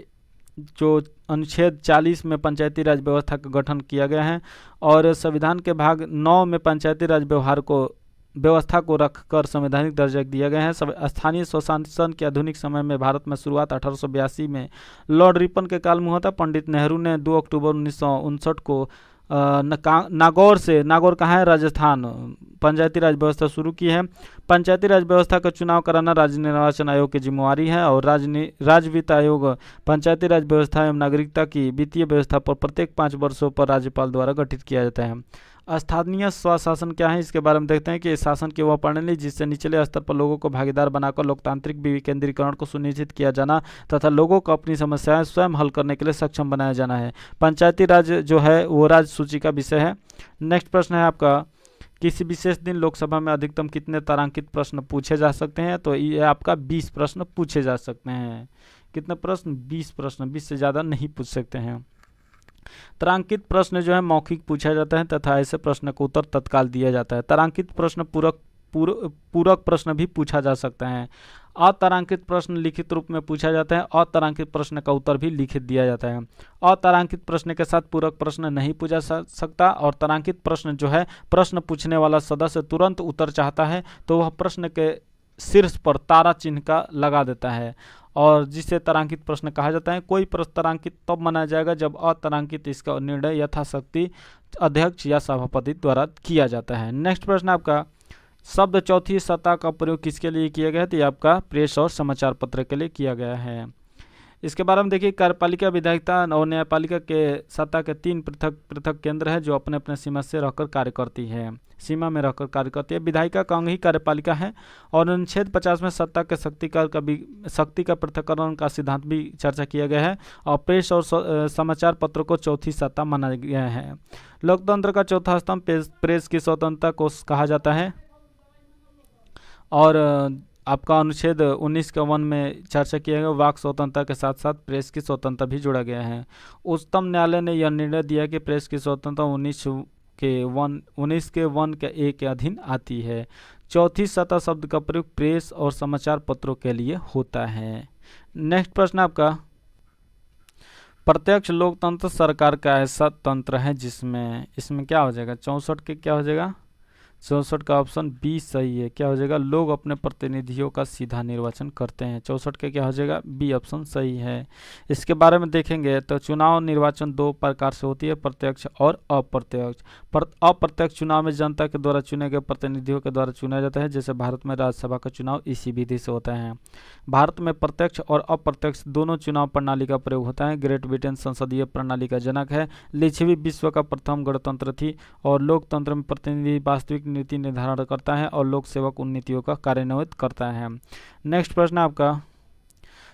जो अनुच्छेद 40 में पंचायती राज व्यवस्था का गठन किया गया है। और संविधान के भाग 9 में पंचायती राज व्यवस्था को रखकर संवैधानिक दर्जा दिया गया है। स्थानीय स्वशासन के आधुनिक समय में भारत में शुरुआत 1882 में लॉर्ड रिपन के काल में हुआ था। पंडित नेहरू ने 2 अक्टूबर 1959 को नागौर से, नागौर कहाँ है, राजस्थान, पंचायती राज व्यवस्था शुरू की है। पंचायती राज व्यवस्था का चुनाव कराना राज्य निर्वाचन आयोग की जिम्मेवारी है और राज्य वित्त आयोग पंचायती राज व्यवस्था एवं नागरिकता की वित्तीय व्यवस्था पर प्रत्येक 5 वर्षों पर राज्यपाल द्वारा गठित किया जाता है। स्थानीय स्वशासन क्या है, इसके बारे में देखते हैं कि शासन की वह प्रणाली जिससे निचले स्तर पर लोगों को भागीदार बनाकर लोकतांत्रिक विकेंद्रीकरण को सुनिश्चित किया जाना तथा लोगों को अपनी समस्याएं स्वयं हल करने के लिए सक्षम बनाया जाना है। पंचायती राज जो है वो राज्य सूची का विषय है। नेक्स्ट प्रश्न है आपका, किसी विशेष दिन लोकसभा में अधिकतम कितने तारांकित प्रश्न पूछे जा सकते हैं? तो ये आपका 20 प्रश्न पूछे जा सकते हैं। कितने प्रश्न? 20 प्रश्न, 20 से ज़्यादा नहीं पूछ सकते हैं। तारांकित प्रश्न जो है मौखिक पूछा जाता है तथा ऐसे प्रश्न का उत्तर तत्काल दिया जाता है। तारांकित प्रश्न पूरक प्रश्न भी पूछा जा सकता है। अतारांकित प्रश्न लिखित रूप में पूछा जाता है। अतारांकित प्रश्न का उत्तर भी लिखित दिया जाता है। अतारांकित प्रश्न के साथ पूरक प्रश्न नहीं पूछा सकता और तारांकित प्रश्न जो है प्रश्न पूछने वाला सदस्य तुरंत उत्तर चाहता है तो वह प्रश्न के शीर्ष पर तारा चिन्ह का लगा देता है और जिसे तारांकित प्रश्न कहा जाता है। कोई प्रश्न तारांकित तब माना जाएगा जब अतारांकित इसका निर्णय यथाशक्ति अध्यक्ष या सभापति द्वारा किया जाता है। नेक्स्ट प्रश्न आपका, शब्द चौथी सत्ता का प्रयोग किसके लिए किया गया है? तो ये आपका प्रेस और समाचार पत्र के लिए किया गया है। इसके बारे में देखिए, कार्यपालिका, विधायिका और न्यायपालिका के सत्ता के 3 पृथक पृथक केंद्र है जो अपने अपने सीमा से रहकर कार्य करती है, सीमा में रहकर कार्य करती है। विधायिका का अंग ही कार्यपालिका है और अनुच्छेद 50 में सत्ता के शक्ति का पृथक्करण का सिद्धांत भी चर्चा किया गया है और प्रेस और समाचार पत्र को चौथी सत्ता माना गया है। लोकतंत्र का चौथा स्तंभ प्रेस की स्वतंत्रता को कहा जाता है और आपका अनुच्छेद 19 का 1 में चर्चा किया गया, वाक स्वतंत्रता के साथ साथ प्रेस की स्वतंत्रता भी जोड़ा गया है। उच्चतम न्यायालय ने यह निर्णय दिया कि प्रेस की स्वतंत्रता 19 के 1 के ए के अधीन आती है। चौथी सत्ता शब्द का प्रयोग प्रेस और समाचार पत्रों के लिए होता है। नेक्स्ट प्रश्न आपका, प्रत्यक्ष लोकतंत्र सरकार का ऐसा तंत्र है जिसमें, इसमें क्या हो जाएगा? 64 के क्या हो जाएगा? 64 का ऑप्शन बी सही है। क्या हो जाएगा? लोग अपने प्रतिनिधियों का सीधा निर्वाचन करते हैं। 64 के क्या हो जाएगा? बी ऑप्शन सही है। इसके बारे में देखेंगे तो चुनाव निर्वाचन 2 प्रकार से होती है, प्रत्यक्ष और अप्रत्यक्ष। अप्रत्यक्ष चुनाव में जनता के द्वारा चुने गए प्रतिनिधियों के द्वारा चुना जाता है, जैसे भारत में राज्यसभा का चुनाव इसी विधि से होता है। भारत में प्रत्यक्ष और अप्रत्यक्ष दोनों चुनाव प्रणाली का प्रयोग होता है। ग्रेट ब्रिटेन संसदीय प्रणाली का जनक है। लिच्छवी विश्व का प्रथम गणतंत्र थी और लोकतंत्र में प्रतिनिधि वास्तविक नीति निर्धारण करता है और लोक सेवक उन नीतियों का कार्यान्वित करता है। नेक्स्ट प्रश्न आपका,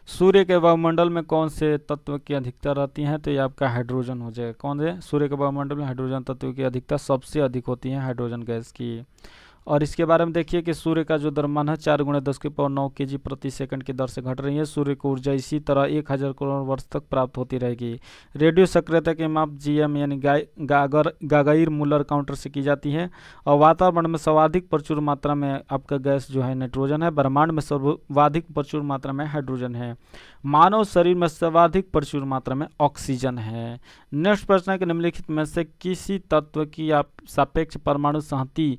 सूर्य के वायुमंडल में कौन से तत्व की अधिकता रहती है? तो ये आपका हाइड्रोजन हो जाएगा। कौन से? सूर्य के वायुमंडल में हाइड्रोजन तत्व की अधिकता सबसे अधिक होती है, हाइड्रोजन गैस की। और इसके बारे में देखिए कि सूर्य का जो द्रव्यमान है 4 × 10⁹ kg प्रति सेकंड की दर से घट रही है। सूर्य को ऊर्जा इसी तरह 1000 करोड़ वर्ष तक प्राप्त होती रहेगी। रेडियो सक्रियता की माप GM यानी गागाइर मुलर काउंटर से की जाती है और वातावरण में सर्वाधिक प्रचुर मात्रा में आपका गैस जो है नाइट्रोजन है। ब्रह्मांड में सर्वाधिक प्रचुर मात्रा में हाइड्रोजन है। मानव शरीर में सर्वाधिक प्रचुर मात्रा में ऑक्सीजन है। नेक्स्ट प्रश्न है कि निम्नलिखित में से किसी तत्व की आप सापेक्ष परमाणु संहति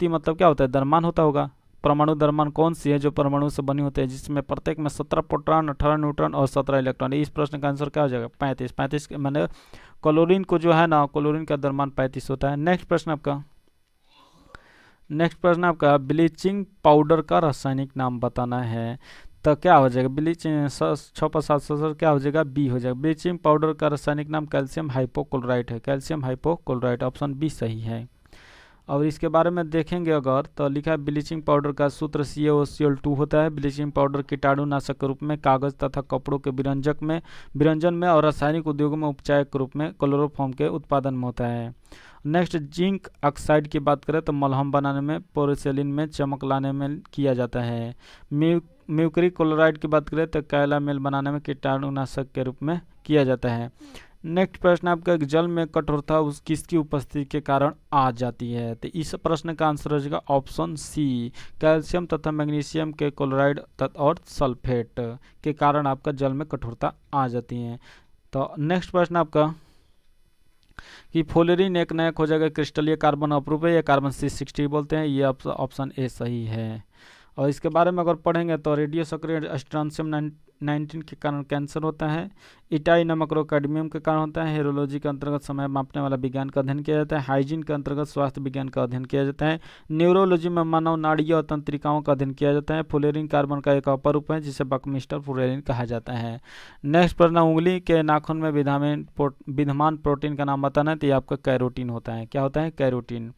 मतलब क्या होता है? द्रव्यमान होता होगा। परमाणु द्रव्यमान कौन सी है जो परमाणु से बनी होती है, जिसमें प्रत्येक में 17 प्रोटॉन, 18 न्यूट्रॉन और 17 इलेक्ट्रॉन। इस प्रश्न का आंसर क्या हो जाएगा? 35 मैंने क्लोरीन को जो है ना, क्लोरीन का द्रव्यमान 35 होता है। नेक्स्ट प्रश्न आपका ब्लीचिंग पाउडर का रासायनिक नाम बताना है। तो क्या हो जाएगा? ब्लीचिंग 6 क्या हो जाएगा? बी हो जाएगा। ब्लीचिंग पाउडर का रासायनिक नाम कैल्शियम हाइपोक्लोराइट है। कैल्शियम हाइपोक्लोराइट ऑप्शन बी सही है। और इसके बारे में देखेंगे अगर तो लिखा है ब्लीचिंग पाउडर का सूत्र CaOCl2 होता है। ब्लीचिंग पाउडर कीटाणुनाशक के रूप में, कागज तथा कपड़ों के विरंजन में और रासायनिक उद्योगों में उपचायक के रूप में, क्लोरोफॉर्म के उत्पादन में होता है। नेक्स्ट जिंक ऑक्साइड की बात करें तो मलहम बनाने में, पोर्सेलिन में चमक लाने में किया जाता है। म्यूक्री क्लोराइड की बात करें तो कैलामेल बनाने में कीटाणुनाशक के रूप में किया जाता है। नेक्स्ट प्रश्न आपका, जल में कठोरता किसकी उपस्थिति के कारण आ जाती है? तो इस प्रश्न का आंसर हो जाएगा ऑप्शन सी, कैल्शियम तथा मैग्नीशियम के क्लोराइड और सल्फेट के कारण आपका जल में कठोरता आ जाती है। तो नेक्स्ट प्रश्न आपका कि फ्लोरीन एक हो जाएगा क्रिस्टलीय कार्बन अपरूप है या कार्बन C60 बोलते हैं। ये ऑप्शन ए सही है। और इसके बारे में अगर पढ़ेंगे तो रेडियो सक्रिय स्ट्रॉन्शियम 19 के कारण कैंसर होता है, इटाई नमक रोग कैडमियम के कारण होता है, हेरोलॉजी के अंतर्गत समय मापने वाला विज्ञान का अध्ययन किया जाता है, हाइजीन के अंतर्गत स्वास्थ्य विज्ञान का अध्ययन किया जाता है, न्यूरोलॉजी में मानव नाड़ियों और तंत्रिकाओं का अध्ययन किया जाता है, फुलेरिन कार्बन का एक अपर रूप है जिसे बकमिस्टर फुलेरिन कहा जाता है। नेक्स्ट प्रश्न, उंगली के नाखून में विद्यमान प्रोटीन का नाम बताना है, तो ये आपका कैरोटीन होता है। क्या होता है? कैरोटीन।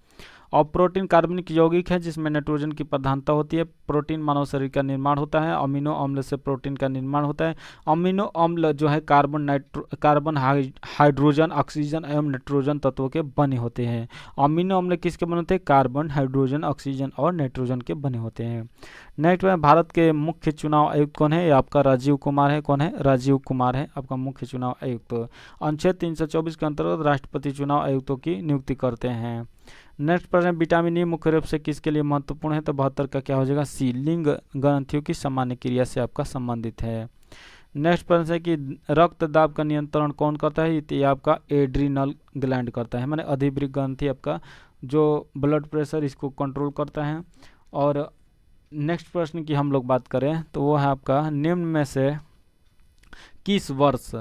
और प्रोटीन कार्बनिक यौगिक है जिसमें नाइट्रोजन की प्रधानता होती है। प्रोटीन मानव शरीर का निर्माण होता है। अमीनो अम्ल से प्रोटीन का निर्माण होता है। अमीनो अम्ल जो है कार्बन हाइड्रोजन ऑक्सीजन एवं नाइट्रोजन तत्वों के बने होते हैं। अमीनो अम्ल किसके बने होते हैं? कार्बन हाइड्रोजन ऑक्सीजन और नाइट्रोजन के बने होते हैं। नेक्स्ट में भारत के मुख्य चुनाव आयुक्त कौन है? ये आपका राजीव कुमार है। कौन है? राजीव कुमार है आपका मुख्य चुनाव आयुक्त। अनुच्छेद 324 के अंतर्गत राष्ट्रपति चुनाव आयुक्तों की नियुक्ति करते हैं। नेक्स्ट प्रश्न, विटामिन ई मुख्य रूप से किसके लिए महत्वपूर्ण है? तो 72 का क्या हो जाएगा? सी, लिंग ग्रंथियों की सामान्य क्रिया से आपका संबंधित है। नेक्स्ट प्रश्न है कि रक्त दाब का नियंत्रण कौन करता है? ये आपका एड्रीनल ग्लैंड करता है, माने अधिवृक्क ग्रंथि आपका जो ब्लड प्रेशर इसको कंट्रोल करता है। और नेक्स्ट प्रश्न की हम लोग बात करें तो वो है आपका, निम्न में से किस वर्ष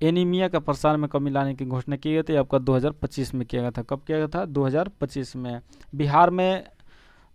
एनीमिया का प्रसार में कमी लाने की घोषणा की गई थी? आपका 2025 में किया गया था। कब किया गया था? 2025 में। बिहार में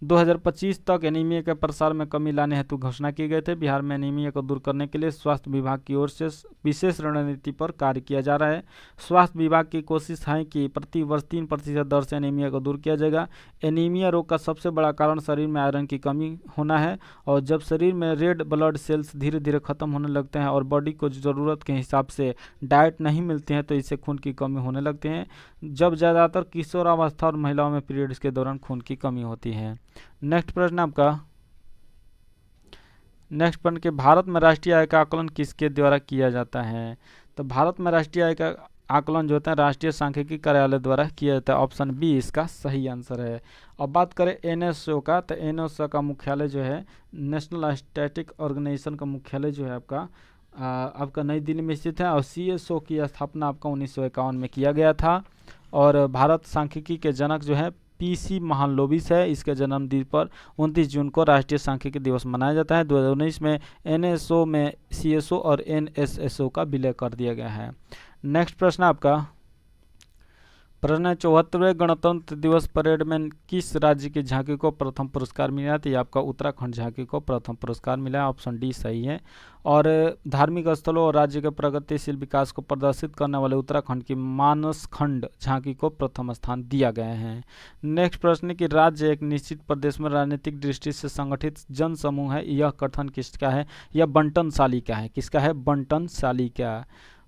2025 तक एनीमिया के प्रसार में कमी लाने हेतु घोषणा की गए थे। बिहार में एनीमिया को दूर करने के लिए स्वास्थ्य विभाग की ओर से विशेष रणनीति पर कार्य किया जा रहा है। स्वास्थ्य विभाग की कोशिश है कि प्रति वर्ष 3% दर से एनीमिया को दूर किया जाएगा। एनीमिया रोग का सबसे बड़ा कारण शरीर में आयरन की कमी होना है, और जब शरीर में रेड ब्लड सेल्स धीरे धीरे खत्म होने लगते हैं और बॉडी को ज़रूरत के हिसाब से डाइट नहीं मिलती है तो इससे खून की कमी होने लगती है। जब ज़्यादातर किशोरावस्था और महिलाओं में पीरियड्स के दौरान खून की कमी होती है। नेक्स्ट प्रश्न आपका, नेक्स्ट प्रश्न के भारत में राष्ट्रीय आय का आकलन किसके द्वारा किया जाता है? तो भारत में राष्ट्रीय आय का आकलन जो होता है राष्ट्रीय सांख्यिकी कार्यालय द्वारा किया जाता है। ऑप्शन बी इसका सही आंसर है। अब बात करें एनएसओ का, तो एनएसओ का मुख्यालय जो है, नेशनल स्टैटिक ऑर्गेनाइजेशन का मुख्यालय जो है आपका नई दिल्ली में स्थित है। और सीएसओ की स्थापना आपका 1951 में किया गया था। और भारत सांख्यिकी के जनक जो है पीसी महालनोबिस है। इसके जन्मदिन पर 29 जून को राष्ट्रीय सांख्यिकी दिवस मनाया जाता है। 2019 में एनएसओ में सीएसओ और एनएसएसओ का विलय कर दिया गया है। नेक्स्ट प्रश्न आपका, प्रश्न 74वें गणतंत्र दिवस परेड में किस राज्य की झांकी को प्रथम पुरस्कार मिला? तो ये आपका उत्तराखंड झांकी को प्रथम पुरस्कार मिला। ऑप्शन डी सही है। और धार्मिक स्थलों और राज्य के प्रगतिशील विकास को प्रदर्शित करने वाले उत्तराखंड की मानसखंड झांकी को प्रथम स्थान दिया गया है। नेक्स्ट प्रश्न कि राज्य एक निश्चित प्रदेश में राजनीतिक दृष्टि से संगठित जन समूह है, यह कथन किसका है? यह बंटनशाली का है। किसका है? बंटनशाली का,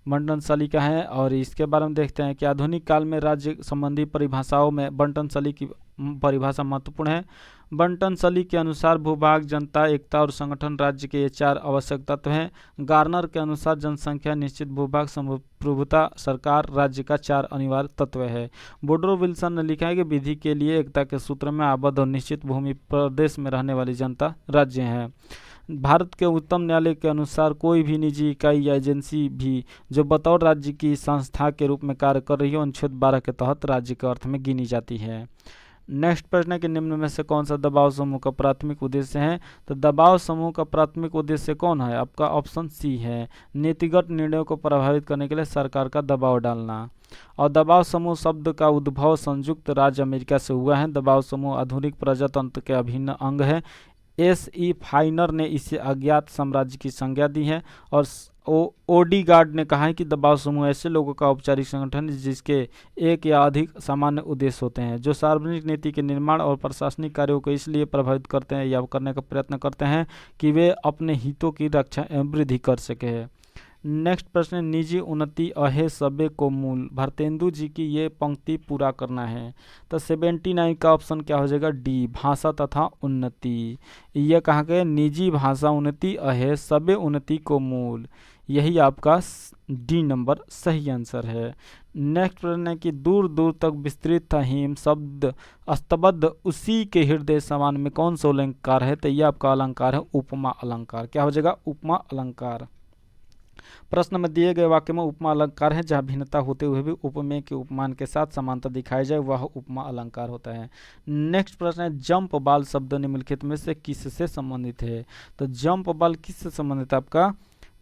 बंटनशाली का है। और इसके बारे में देखते हैं कि आधुनिक काल में राज्य संबंधी परिभाषाओं में बंटनशाली की परिभाषा महत्वपूर्ण है। बंटनशाली के अनुसार भूभाग, जनता, एकता और संगठन राज्य के ये 4 आवश्यक तत्व हैं। गार्नर के अनुसार जनसंख्या, निश्चित भूभाग, संप्रभुता, सरकार राज्य का 4 अनिवार्य तत्व है। वुडरो विल्सन ने लिखा है कि विधि के लिए एकता के सूत्र में आबद्ध और निश्चित भूमि प्रदेश में रहने वाली जनता राज्य है। भारत के उच्चतम न्यायालय के अनुसार कोई भी निजी इकाई या एजेंसी भी जो बतौर राज्य की संस्था के रूप में कार्य कर रही है अनुच्छेद 12 के तहत राज्य के अर्थ में गिनी जाती है। नेक्स्ट प्रश्न है कि निम्न में से कौन सा दबाव समूह का प्राथमिक उद्देश्य है? तो दबाव समूह का प्राथमिक उद्देश्य कौन है? आपका ऑप्शन सी है, नीतिगत निर्णयों को प्रभावित करने के लिए सरकार का दबाव डालना। और दबाव समूह शब्द का उद्भव संयुक्त राज्य अमेरिका से हुआ है। दबाव समूह आधुनिक प्रजातंत्र के अभिन्न अंग है। एस.ई. फाइनर ने इसे अज्ञात साम्राज्य की संज्ञा दी है। और ओडीगार्ड ने कहा है कि दबाव समूह ऐसे लोगों का औपचारिक संगठन है जिसके एक या अधिक सामान्य उद्देश्य होते हैं, जो सार्वजनिक नीति के निर्माण और प्रशासनिक कार्यों को इसलिए प्रभावित करते हैं या करने का प्रयत्न करते हैं कि वे अपने हितों की रक्षा एवं वृद्धि कर सके। नेक्स्ट प्रश्न, निजी उन्नति अहे सबे को मूल, भारतेंदु जी की ये पंक्ति पूरा करना है। तो 79 का ऑप्शन क्या हो जाएगा? डी, भाषा तथा उन्नति। यह कहा गया निजी भाषा उन्नति अहे सबे उन्नति को मूल, यही आपका डी नंबर सही आंसर है। नेक्स्ट प्रश्न है कि दूर दूर तक विस्तृत था हिम शब्द स्तबद्ध उसी के हृदय समान में कौन सा अलंकार है? तो यह आपका अलंकार है उपमा अलंकार। क्या हो जाएगा? उपमा अलंकार। प्रश्न में दिए गए वाक्य में उपमा अलंकार है जहाँ भिन्नता होते हुए भी उपमेय के उपमान के साथ समानता दिखाई जाए वह उपमा अलंकार होता है। नेक्स्ट प्रश्न है जंप बॉल शब्द निम्नलिखित में से किससे संबंधित है? तो जंप बॉल किससे संबंधित है? आपका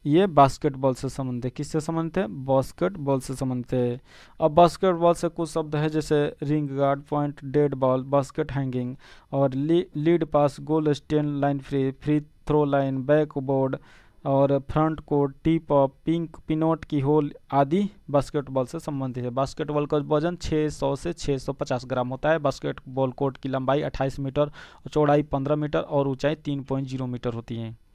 ये बास्केटबॉल से संबंधित है। किससे संबंधित है? बास्केटबॉल से संबंधित है। अब बास्केटबॉल से कुछ शब्द है जैसे ring guard, point, dead ball, basket hanging और लीड पास, गोल स्टेन, line free throw line, back board और front court, tip off, pink, पिनोट की होल आदि बास्केटबॉल से संबंधित है। बास्केटबॉल का वजन 600 से 650 ग्राम होता है। बास्केटबॉल कोर्ट की लंबाई 28 मीटर, चौड़ाई 15 मीटर और ऊंचाई 3.0 मीटर होती है।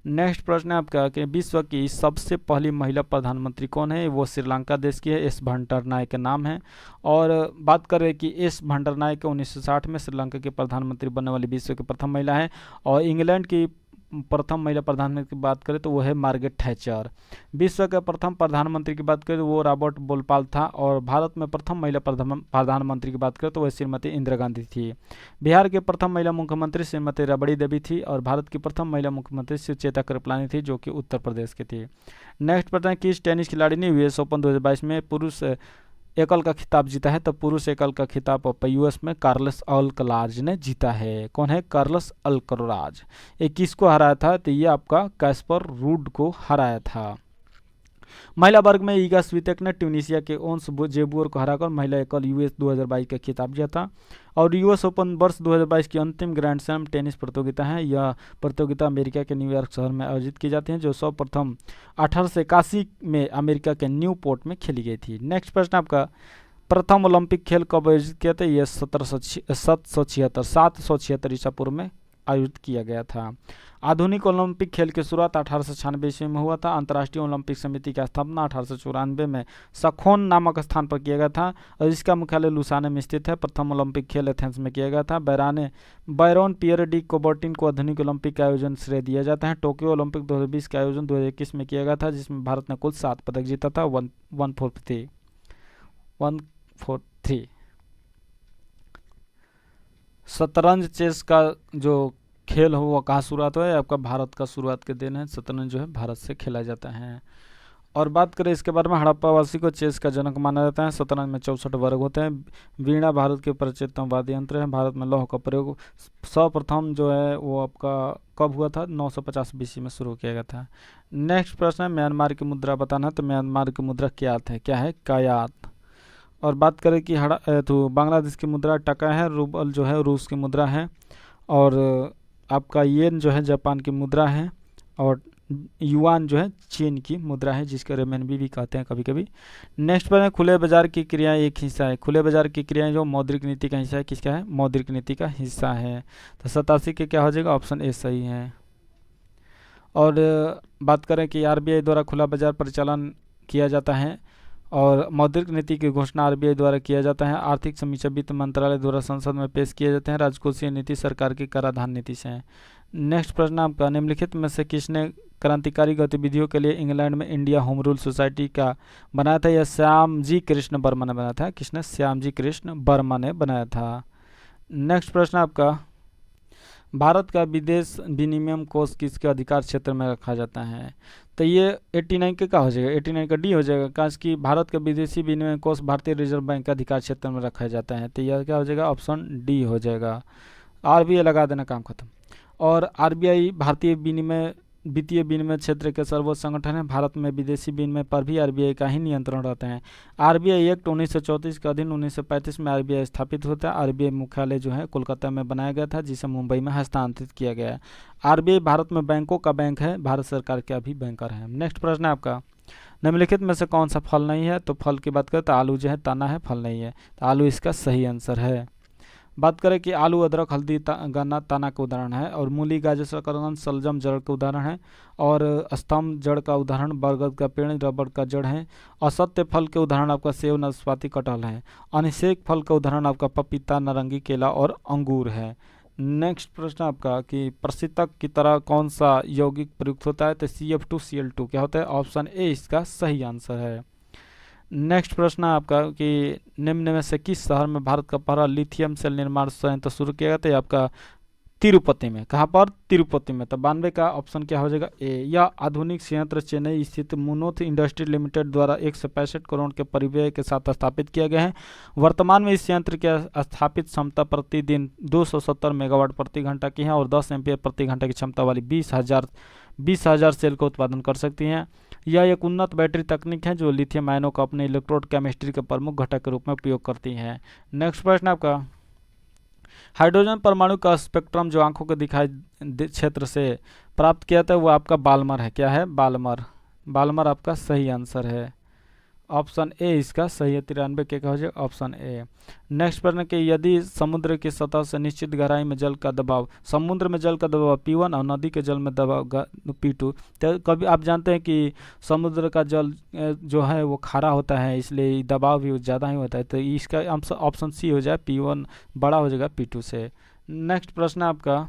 नेक्स्ट प्रश्न है आपका कि विश्व की सबसे पहली महिला प्रधानमंत्री कौन है? वो श्रीलंका देश की है, एस भंडारनायक के नाम है। और बात करें कि एस भंडारनायक 1960 में श्रीलंका के प्रधानमंत्री बनने वाली विश्व की प्रथम महिला है। और इंग्लैंड की प्रथम महिला प्रधानमंत्री की बात करें तो वो है मार्गरेट थैचर। विश्व के प्रथम प्रधानमंत्री की बात करें तो वो रॉबर्ट बोलपाल था। और भारत में प्रथम महिला प्रधानमंत्री की बात करें तो वह श्रीमती इंदिरा गांधी थी। बिहार के प्रथम महिला मुख्यमंत्री श्रीमती रबड़ी देवी थी। और भारत की प्रथम महिला मुख्यमंत्री सुचेता कृपलानी थी जो कि उत्तर प्रदेश की थी। नेक्स्ट प्रश्न है किस टेनिस खिलाड़ी ने यूएस ओपन 2022 में पुरुष एकल का खिताब जीता है? तो पुरुष एकल का खिताब यूएस में कार्लोस अल्कराज ने जीता है। कौन है? Carlos Alcaraz. ये किसको हराया था? तो ये आपका कैस्पर रूड को हराया था। महिला वर्ग में ईगा स्वितेक ने ट्यूनीशिया के ओंस जेबुअर को हराकर महिला एकल यूएस 2022 का खिताब जीता। और यूएस ओपन वर्ष 2022 की अंतिम ग्रैंड स्लैम टेनिस प्रतियोगिता है। यह प्रतियोगिता अमेरिका के न्यूयॉर्क शहर में आयोजित की जाती है जो सर्वप्रथम 1881 में अमेरिका के न्यू पोर्ट में खेली गई थी। नेक्स्ट प्रश्न आपका प्रथम ओलंपिक खेल कब आयोजित किया था? यह 776 ईसा पूर्व में आयोजित किया गया था। आधुनिक ओलंपिक खेल की शुरुआत 1896 ईस्वी में हुआ था। अंतर्राष्ट्रीय ओलंपिक समिति की स्थापना 1894 में सखोन नामक स्थान पर किया गया था और इसका मुख्यालय लुसाने में स्थित है। प्रथम ओलंपिक खेल एथेंस में किया गया था। बैरोन पियर डी कोबर्टिन को आधुनिक ओलंपिक का आयोजन श्रेय दिया जाता है। टोक्यो ओलंपिक 2020 का आयोजन 2021 में किया गया था जिसमें भारत ने कुल 7 पदक जीता था। 143। शतरंज चेस का जो खेल हो वो कहाँ शुरुआत हुआ है? आपका भारत का शुरुआत के दिन है। शतरंज जो है भारत से खेला जाता है। और बात करें इसके बारे में हड़प्पावासी को चेस का जनक माना जाता है। शतरंज में 64 वर्ग होते हैं। वीणा भारत के प्रचलितम वाद्य यंत्र है। भारत में लौह का प्रयोग सर्वप्रथम जो है वो आपका कब हुआ था? 950 बीसी में शुरू किया गया था। नेक्स्ट प्रश्न है म्यांमार की मुद्रा बताना। तो म्यांमार की मुद्रा क्यात है। क्या है? कायात। और बात करें कि तो बांग्लादेश की मुद्रा टका है। रूबल जो है रूस की मुद्रा है। और आपका येन जो है जापान की मुद्रा है। और युआन जो है चीन की मुद्रा है जिसके रेमनबी भी कहते हैं कभी कभी। नेक्स्ट पर है खुले बाजार की क्रियाएं एक हिस्सा है। खुले बाजार की क्रियाएं जो मौद्रिक नीति का हिस्सा है। किसका है? मौद्रिक नीति का हिस्सा है। तो 87 के क्या हो जाएगा? ऑप्शन ए सही है। और बात करें कि आरबीआई द्वारा खुला बाजार परिचालन किया जाता है और मौद्रिक नीति की घोषणा आरबीआई द्वारा किया जाता है। आर्थिक समीक्षा वित्त मंत्रालय द्वारा संसद में पेश किए जाते हैं। राजकोषीय नीति सरकार की कराधान नीति से है। नेक्स्ट प्रश्न आपका निम्नलिखित में से किसने क्रांतिकारी गतिविधियों के लिए इंग्लैंड में इंडिया होम रूल सोसाइटी का बनाया था? यह श्यामजी कृष्ण वर्मा ने बनाया था। किसने? श्यामजी कृष्ण वर्मा ने बनाया था। नेक्स्ट प्रश्न आपका भारत का विदेश विनिमय कोष किसके अधिकार क्षेत्र में रखा जाता है? तो ये 89 का हो जाएगा? 89 का डी हो जाएगा। काश कि भारत का विदेशी विनिमय कोष भारतीय रिजर्व बैंक के अधिकार क्षेत्र में रखा जाता है। तो यह क्या हो जाएगा? ऑप्शन डी हो जाएगा। आरबीआई लगा देना, काम खत्म। और आरबीआई भारतीय वित्तीय विनिमय क्षेत्र के सर्वोच्च संगठन है। भारत में विदेशी विनिमय पर भी आरबीआई का ही नियंत्रण रहता है। आरबीआई एक्ट 1934 के अधीन 1935 में आरबीआई स्थापित होता है। आरबीआई मुख्यालय जो है कोलकाता में बनाया गया था जिसे मुंबई में हस्तांतरित किया गया है। आरबीआई भारत में बैंकों का बैंक है। भारत सरकार का भी बैंकर है। नेक्स्ट प्रश्न है आपका निम्नलिखित में से कौन सा फल नहीं है? तो फल की बात करें तो आलू जो है तना है, फल नहीं है। तो आलू इसका सही आंसर है। बात करें कि आलू, अदरक, हल्दी, गन्ना तना का उदाहरण है। और मूली, गाजर, शकरकंद, शलजम जड़ का उदाहरण है। और स्तंभ जड़ का उदाहरण बरगद का पेड़, रबड़ का जड़ है। असत्य फल के उदाहरण आपका सेब, नाशपाती, कटहल है। अनिषेक फल का उदाहरण आपका पपीता, नारंगी, केला और अंगूर है। नेक्स्ट प्रश्न आपका कि प्रशीतक की तरह कौन सा यौगिक प्रयुक्त होता है? तो CF2Cl2 क्या होता है? ऑप्शन ए इसका सही आंसर है। नेक्स्ट प्रश्न है आपका कि निम्न में से किस शहर में भारत का पहला लिथियम सेल निर्माण संयंत्र शुरू किया गया था? आपका तिरुपति में। कहाँ पर? तिरुपति में। तो 92 का ऑप्शन क्या हो जाएगा? ए। यह आधुनिक संयंत्र चेन्नई स्थित मुनोथ इंडस्ट्री लिमिटेड द्वारा 165 करोड़ के परिव्यय के साथ स्थापित किया गया है। वर्तमान में इस संयंत्र की स्थापित क्षमता प्रतिदिन 270 मेगावाट प्रति घंटा की है और 10 एम्पियर प्रति घंटा की क्षमता वाली 20,000 सेल का उत्पादन कर सकती हैं। यह एक उन्नत बैटरी तकनीक है जो लिथियम आयनों को अपने इलेक्ट्रोड केमिस्ट्री के प्रमुख घटक के रूप में उपयोग करती है। नेक्स्ट प्रश्न आपका, हाइड्रोजन परमाणु का स्पेक्ट्रम जो आंखों को दिखाई क्षेत्र से प्राप्त किया था वो आपका बाल्मर है। क्या है? बाल्मर। बाल्मर आपका सही आंसर है। ऑप्शन ए इसका सही है। 93 के हो जाएगा ऑप्शन ए। नेक्स्ट प्रश्न कि यदि समुद्र की सतह से निश्चित गहराई में जल का दबाव, समुद्र में जल का दबाव P1 और नदी के जल में दबाव P2, तो कभी आप जानते हैं कि समुद्र का जल जो है वो खारा होता है, इसलिए दबाव भी ज़्यादा ही होता है। तो इसका ऑप्शन सी हो जाए, P1 बड़ा हो जाएगा P2 से। नेक्स्ट प्रश्न आपका,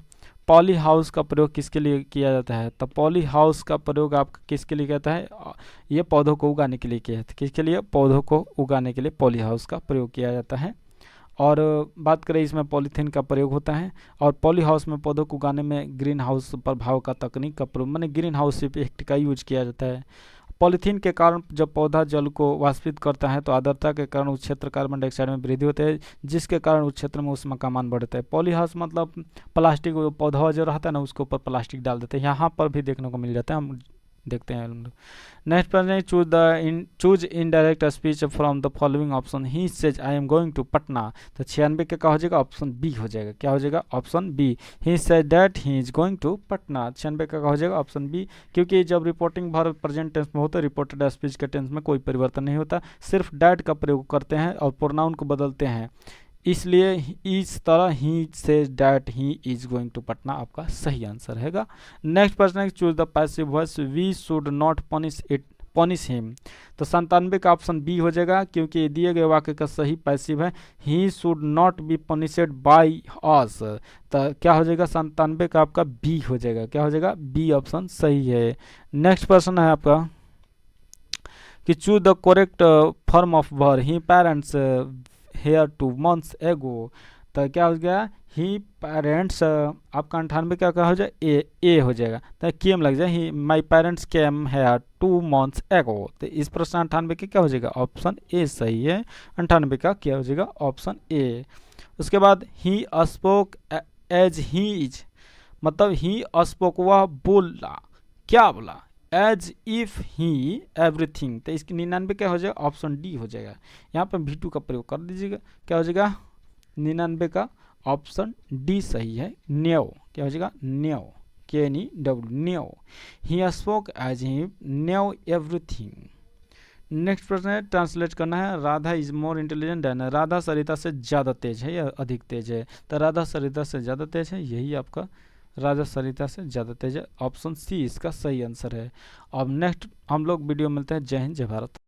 पॉली हाउस का प्रयोग किसके लिए किया जाता है? तो पॉली हाउस का प्रयोग आपका किसके लिए कहता है? ये पौधों को उगाने के लिए किया जाता है। किसके लिए? पौधों को उगाने के लिए पॉली हाउस का प्रयोग किया जाता है। और बात करें इसमें पॉलीथीन का प्रयोग होता है और पॉली हाउस में पौधों को उगाने में ग्रीन हाउस प्रभाव का तकनीक का प्रयोग, माने ग्रीन हाउस इफेक्ट का यूज किया जाता है। पॉलीथीन के कारण जब पौधा जल को वाष्पित करता है तो आर्द्रता के कारण उस क्षेत्र कार्बन डाइऑक्साइड में वृद्धि होती है, जिसके कारण उस क्षेत्र में ऊष्मा का मान बढ़ता है। पॉली हाउस मतलब प्लास्टिक, पौधा जो रहता है ना उसके ऊपर प्लास्टिक डाल देते हैं, यहाँ पर भी देखने को मिल जाता है, हम देखते हैं हम लोग। नेक्स्ट प्रश्न है, choose indirect speech from the following option. He says I am going to Patna. तो 96 का हो जाएगा ऑप्शन बी हो जाएगा। क्या हो जाएगा? Option B. He says that he is going to Patna. 96 का हो जाएगा ऑप्शन बी, क्योंकि जब रिपोर्टिंग वर्ब प्रेजेंट टेंस में होता है, रिपोर्टेड स्पीच के टेंस में कोई परिवर्तन नहीं होता, सिर्फ डैट का प्रयोग करते हैं और प्रोनाउन को बदलते हैं, इसलिए इस तरह he says that he is going to Patna आपका सही आंसर हैगा। नेक्स्ट प्रश्न है, choose the passive voice. We should not punish him. तो 97 का ऑप्शन बी हो जाएगा, क्योंकि दिए गए वाक्य का सही पैसिव है he should not be पनिशड by us. तो क्या हो जाएगा? 97 का आपका बी हो जाएगा। क्या हो जाएगा? बी ऑप्शन सही है। नेक्स्ट प्रश्न है आपका कि choose the correct form of verb. He parents here 2 months एगो। तो क्या हो गया? ही पेरेंट्स आपका 98 क्या हो जाए? ए हो जाएगा। तो केम लग जाए, he my parents came here 2 months एगो। तो इस प्रश्न 98 के क्या हो जाएगा? ऑप्शन ए सही है। 98 का क्या हो जाएगा? Option A. उसके बाद he spoke as he is, मतलब ही स्पोक वह बोला, क्या बोला? As if he everything. तो इसकी 99 क्या हो जाएगा? ऑप्शन डी हो जाएगा। यहाँ पर V2 का प्रयोग कर दीजिएगा। क्या हो जाएगा? 99 का ऑप्शन डी सही है। न्यो। क्या हो जाएगा? Knew, KNEW, knew. He spoke as he knew everything. Next प्रश्न है, ट्रांसलेट करना है। Radha is more intelligent than. Radha Sarita से ज़्यादा तेज है या अधिक तेज है? तो राधा सरिता से ज़्यादा तेज है, यही आपका राजा सरिता से ज़्यादा तेज है। ऑप्शन सी इसका सही आंसर है। अब नेक्स्ट हम लोग वीडियो मिलते हैं। जय हिंद, जय भारत।